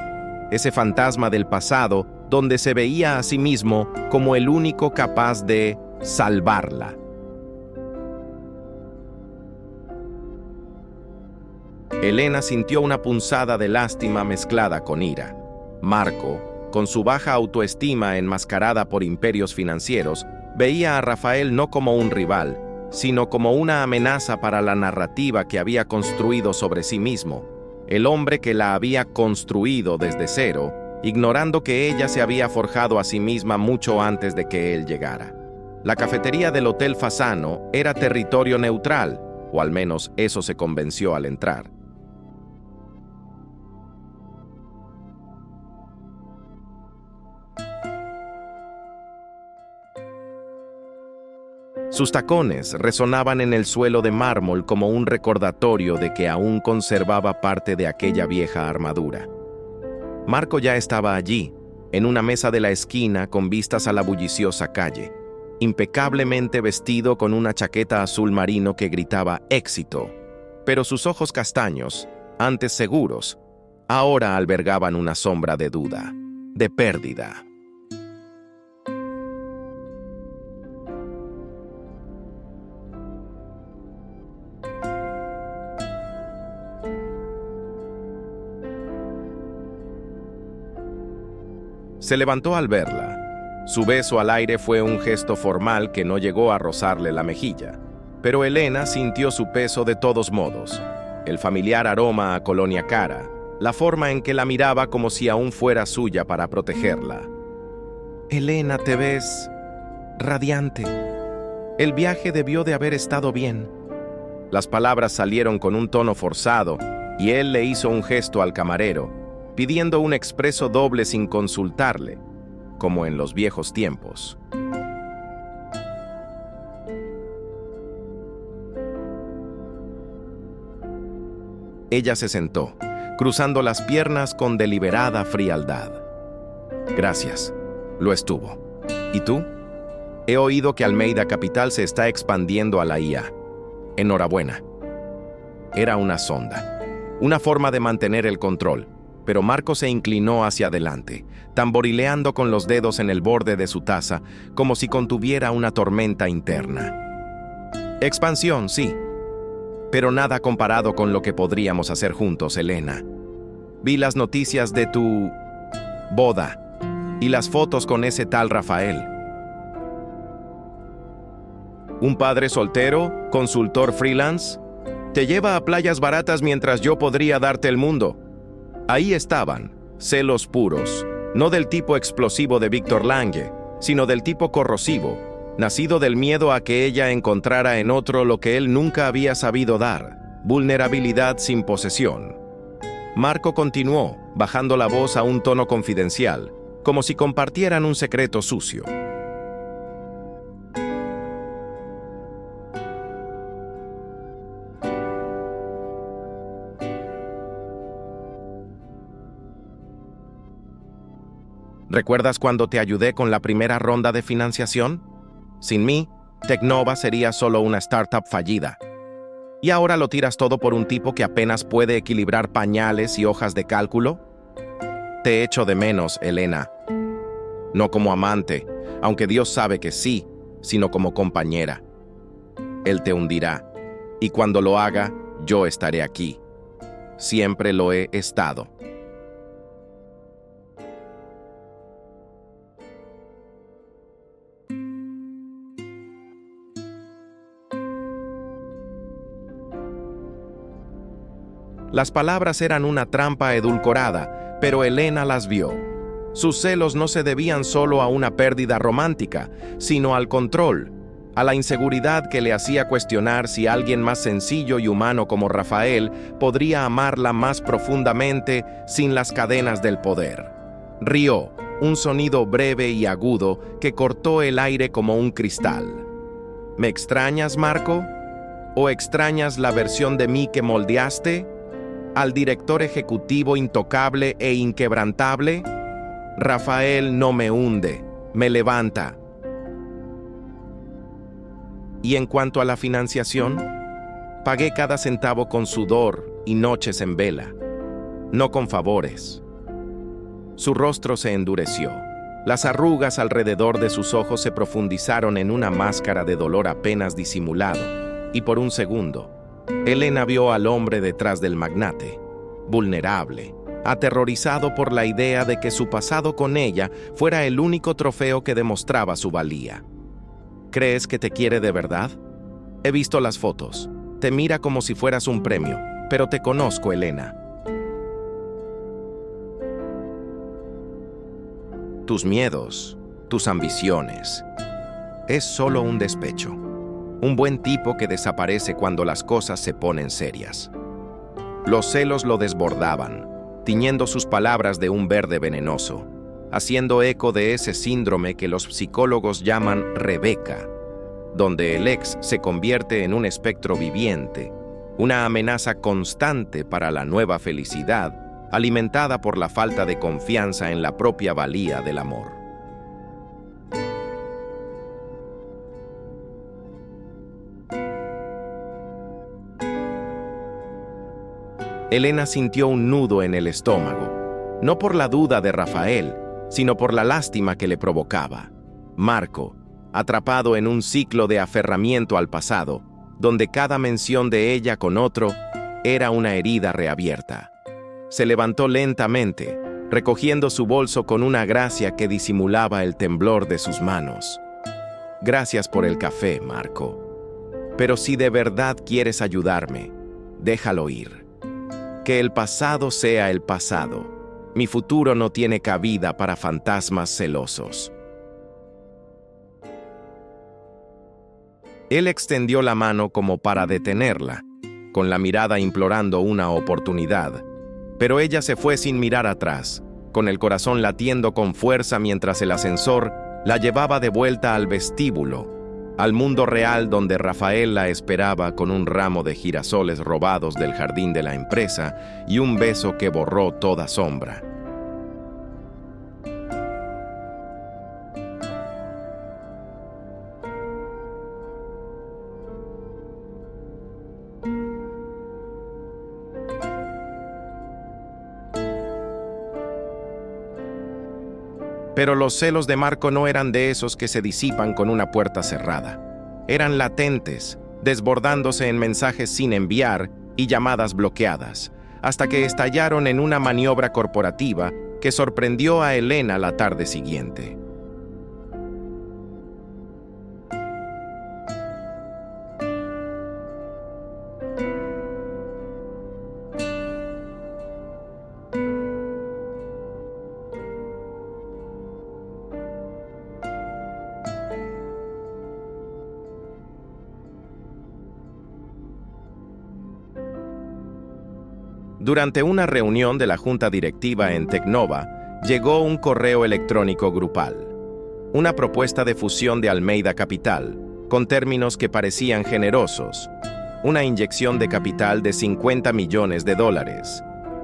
ese fantasma del pasado donde se veía a sí mismo como el único capaz de salvarla. Elena sintió una punzada de lástima mezclada con ira. Marco, con su baja autoestima enmascarada por imperios financieros, veía a Rafael no como un rival, sino como una amenaza para la narrativa que había construido sobre sí mismo, el hombre que la había construido desde cero, ignorando que ella se había forjado a sí misma mucho antes de que él llegara. La cafetería del Hotel Fasano era territorio neutral, o al menos eso se convenció al entrar. Sus tacones resonaban en el suelo de mármol como un recordatorio de que aún conservaba parte de aquella vieja armadura. Marco ya estaba allí, en una mesa de la esquina con vistas a la bulliciosa calle, impecablemente vestido con una chaqueta azul marino que gritaba éxito, pero sus ojos castaños, antes seguros, ahora albergaban una sombra de duda, de pérdida. Se levantó al verla. Su beso al aire fue un gesto formal que no llegó a rozarle la mejilla, pero Elena sintió su peso de todos modos. El familiar aroma a colonia cara, la forma en que la miraba como si aún fuera suya para protegerla. Elena, te ves radiante. El viaje debió de haber estado bien. Las palabras salieron con un tono forzado y él le hizo un gesto al camarero, pidiendo un expreso doble sin consultarle, como en los viejos tiempos. Ella se sentó, cruzando las piernas con deliberada frialdad. Gracias. Lo estuvo. ¿Y tú? He oído que Almeida Capital se está expandiendo a la IA. Enhorabuena. Era una sonda, una forma de mantener el control, pero Marco se inclinó hacia adelante, tamborileando con los dedos en el borde de su taza, como si contuviera una tormenta interna. Expansión, sí, pero nada comparado con lo que podríamos hacer juntos, Elena. Vi las noticias de tu boda y las fotos con ese tal Rafael. ¿Un padre soltero, consultor freelance? Te lleva a playas baratas mientras yo podría darte el mundo. Ahí estaban, celos puros, no del tipo explosivo de Víctor Lange, sino del tipo corrosivo, nacido del miedo a que ella encontrara en otro lo que él nunca había sabido dar, vulnerabilidad sin posesión. Marco continuó, bajando la voz a un tono confidencial, como si compartieran un secreto sucio. ¿Recuerdas cuando te ayudé con la primera ronda de financiación? Sin mí, Tecnova sería solo una startup fallida. ¿Y ahora lo tiras todo por un tipo que apenas puede equilibrar pañales y hojas de cálculo? Te echo de menos, Elena. No como amante, aunque Dios sabe que sí, sino como compañera. Él te hundirá, y cuando lo haga, yo estaré aquí. Siempre lo he estado. Las palabras eran una trampa edulcorada, pero Elena las vio. Sus celos no se debían solo a una pérdida romántica, sino al control, a la inseguridad que le hacía cuestionar si alguien más sencillo y humano como Rafael podría amarla más profundamente sin las cadenas del poder. Rió, un sonido breve y agudo que cortó el aire como un cristal. ¿Me extrañas, Marco? ¿O extrañas la versión de mí que moldeaste? ¿Al director ejecutivo intocable e inquebrantable? Rafael no me hunde, me levanta. Y en cuanto a la financiación, pagué cada centavo con sudor y noches en vela, no con favores. Su rostro se endureció. Las arrugas alrededor de sus ojos se profundizaron en una máscara de dolor apenas disimulado, y por un segundo, Elena vio al hombre detrás del magnate, vulnerable, aterrorizado por la idea de que su pasado con ella fuera el único trofeo que demostraba su valía. ¿Crees que te quiere de verdad? He visto las fotos. Te mira como si fueras un premio, pero te conozco, Elena. Tus miedos, tus ambiciones. Es solo un despecho. Un buen tipo que desaparece cuando las cosas se ponen serias. Los celos lo desbordaban, tiñendo sus palabras de un verde venenoso, haciendo eco de ese síndrome que los psicólogos llaman Rebeca, donde el ex se convierte en un espectro viviente, una amenaza constante para la nueva felicidad, alimentada por la falta de confianza en la propia valía del amor. Elena sintió un nudo en el estómago, no por la duda de Rafael, sino por la lástima que le provocaba. Marco, atrapado en un ciclo de aferramiento al pasado, donde cada mención de ella con otro era una herida reabierta. Se levantó lentamente, recogiendo su bolso con una gracia que disimulaba el temblor de sus manos. Gracias por el café, Marco. Pero si de verdad quieres ayudarme, déjalo ir. Que el pasado sea el pasado. Mi futuro no tiene cabida para fantasmas celosos. Él extendió la mano como para detenerla, con la mirada implorando una oportunidad, pero ella se fue sin mirar atrás, con el corazón latiendo con fuerza mientras el ascensor la llevaba de vuelta al vestíbulo, al mundo real donde Rafael la esperaba con un ramo de girasoles robados del jardín de la empresa y un beso que borró toda sombra. Pero los celos de Marco no eran de esos que se disipan con una puerta cerrada. Eran latentes, desbordándose en mensajes sin enviar y llamadas bloqueadas, hasta que estallaron en una maniobra corporativa que sorprendió a Elena la tarde siguiente. Durante una reunión de la junta directiva en Tecnova, llegó un correo electrónico grupal. Una propuesta de fusión de Almeida Capital, con términos que parecían generosos. Una inyección de capital de $50 millones,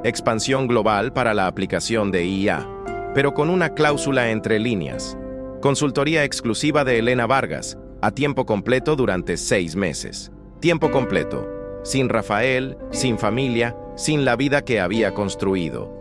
expansión global para la aplicación de IA, pero con una cláusula entre líneas. Consultoría exclusiva de Elena Vargas, a tiempo completo durante 6 meses. Tiempo completo, sin Rafael, sin familia, sin la vida que había construido.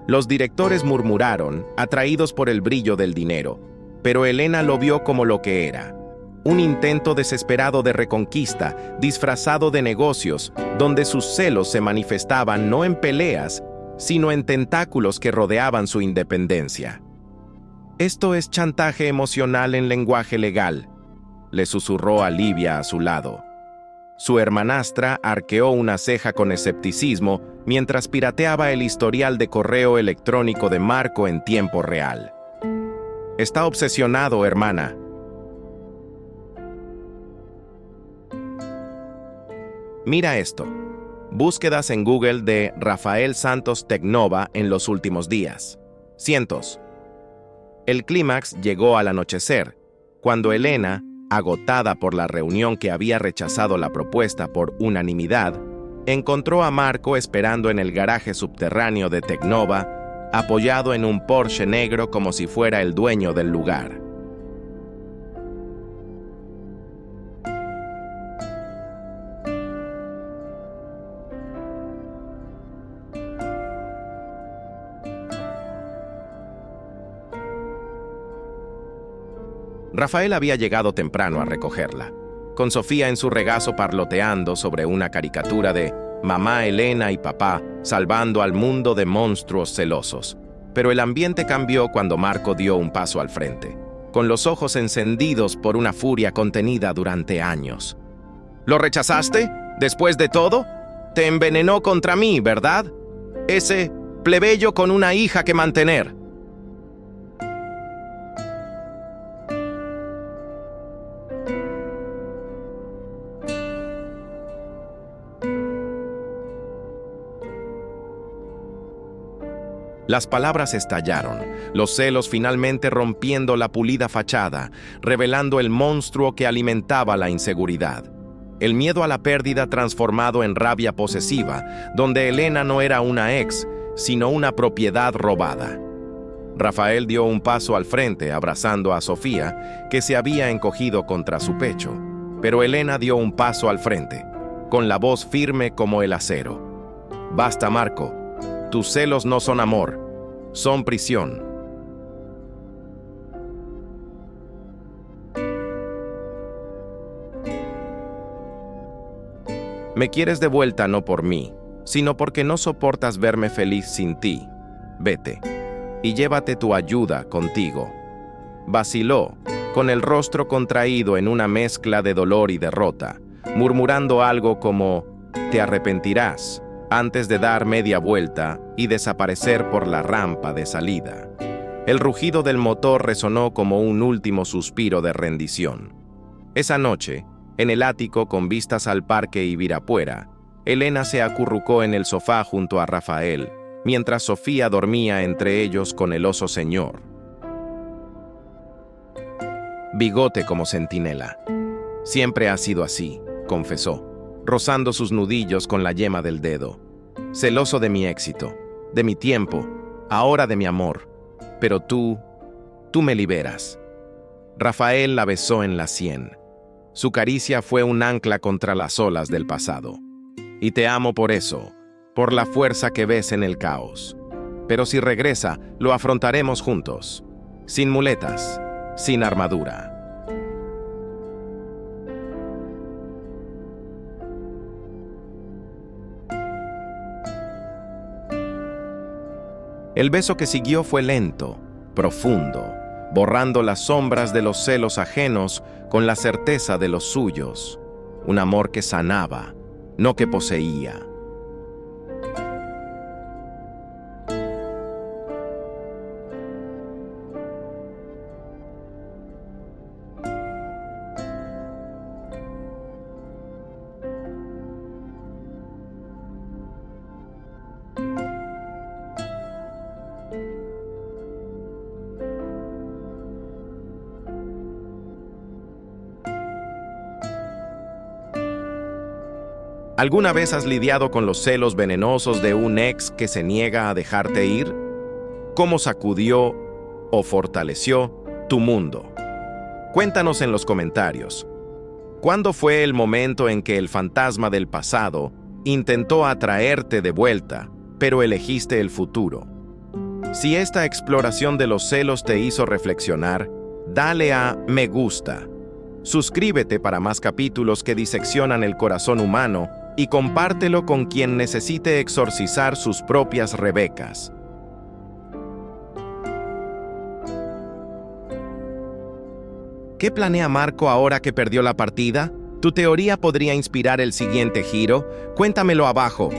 Los directores murmuraron, atraídos por el brillo del dinero, pero Elena lo vio como lo que era: un intento desesperado de reconquista, disfrazado de negocios, donde sus celos se manifestaban no en peleas, sino en tentáculos que rodeaban su independencia. «Esto es chantaje emocional en lenguaje legal», le susurró a Livia a su lado. Su hermanastra arqueó una ceja con escepticismo mientras pirateaba el historial de correo electrónico de Marco en tiempo real. «Está obsesionado, hermana». Mira esto. Búsquedas en Google de Rafael Santos Tecnova en los últimos días. Cientos. El clímax llegó al anochecer, cuando Elena, agotada por la reunión que había rechazado la propuesta por unanimidad, encontró a Marco esperando en el garaje subterráneo de Tecnova, apoyado en un Porsche negro como si fuera el dueño del lugar. Rafael había llegado temprano a recogerla, con Sofía en su regazo parloteando sobre una caricatura de mamá Elena y papá salvando al mundo de monstruos celosos. Pero el ambiente cambió cuando Marco dio un paso al frente, con los ojos encendidos por una furia contenida durante años. ¿Lo rechazaste? ¿Después de todo? Te envenenó contra mí, ¿verdad? Ese plebeyo con una hija que mantener. Las palabras estallaron, los celos finalmente rompiendo la pulida fachada, revelando el monstruo que alimentaba la inseguridad. El miedo a la pérdida transformado en rabia posesiva, donde Elena no era una ex, sino una propiedad robada. Rafael dio un paso al frente, abrazando a Sofía, que se había encogido contra su pecho. Pero Elena dio un paso al frente, con la voz firme como el acero. «Basta, Marco. Tus celos no son amor, son prisión». «Me quieres de vuelta no por mí, sino porque no soportas verme feliz sin ti. Vete, y llévate tu ayuda contigo». Vaciló, con el rostro contraído en una mezcla de dolor y derrota, murmurando algo como «te arrepentirás», antes de dar media vuelta y desaparecer por la rampa de salida. El rugido del motor resonó como un último suspiro de rendición. Esa noche, en el ático con vistas al parque Ibirapuera, Elena se acurrucó en el sofá junto a Rafael, mientras Sofía dormía entre ellos con el oso señor. Bigote como centinela. Siempre ha sido así, confesó, rozando sus nudillos con la yema del dedo. Celoso de mi éxito, de mi tiempo, ahora de mi amor. Pero tú me liberas. Rafael la besó en la sien. Su caricia fue un ancla contra las olas del pasado. Y te amo por eso, por la fuerza que ves en el caos. Pero si regresa, lo afrontaremos juntos, sin muletas, sin armadura. El beso que siguió fue lento, profundo, borrando las sombras de los celos ajenos con la certeza de los suyos. Un amor que sanaba, no que poseía. ¿Alguna vez has lidiado con los celos venenosos de un ex que se niega a dejarte ir? ¿Cómo sacudió o fortaleció tu mundo? Cuéntanos en los comentarios. ¿Cuándo fue el momento en que el fantasma del pasado intentó atraerte de vuelta, pero elegiste el futuro? Si esta exploración de los celos te hizo reflexionar, dale a me gusta. Suscríbete para más capítulos que diseccionan el corazón humano y compártelo con quien necesite exorcizar sus propias Rebecas. ¿Qué planea Marco ahora que perdió la partida? ¿Tu teoría podría inspirar el siguiente giro? Cuéntamelo abajo.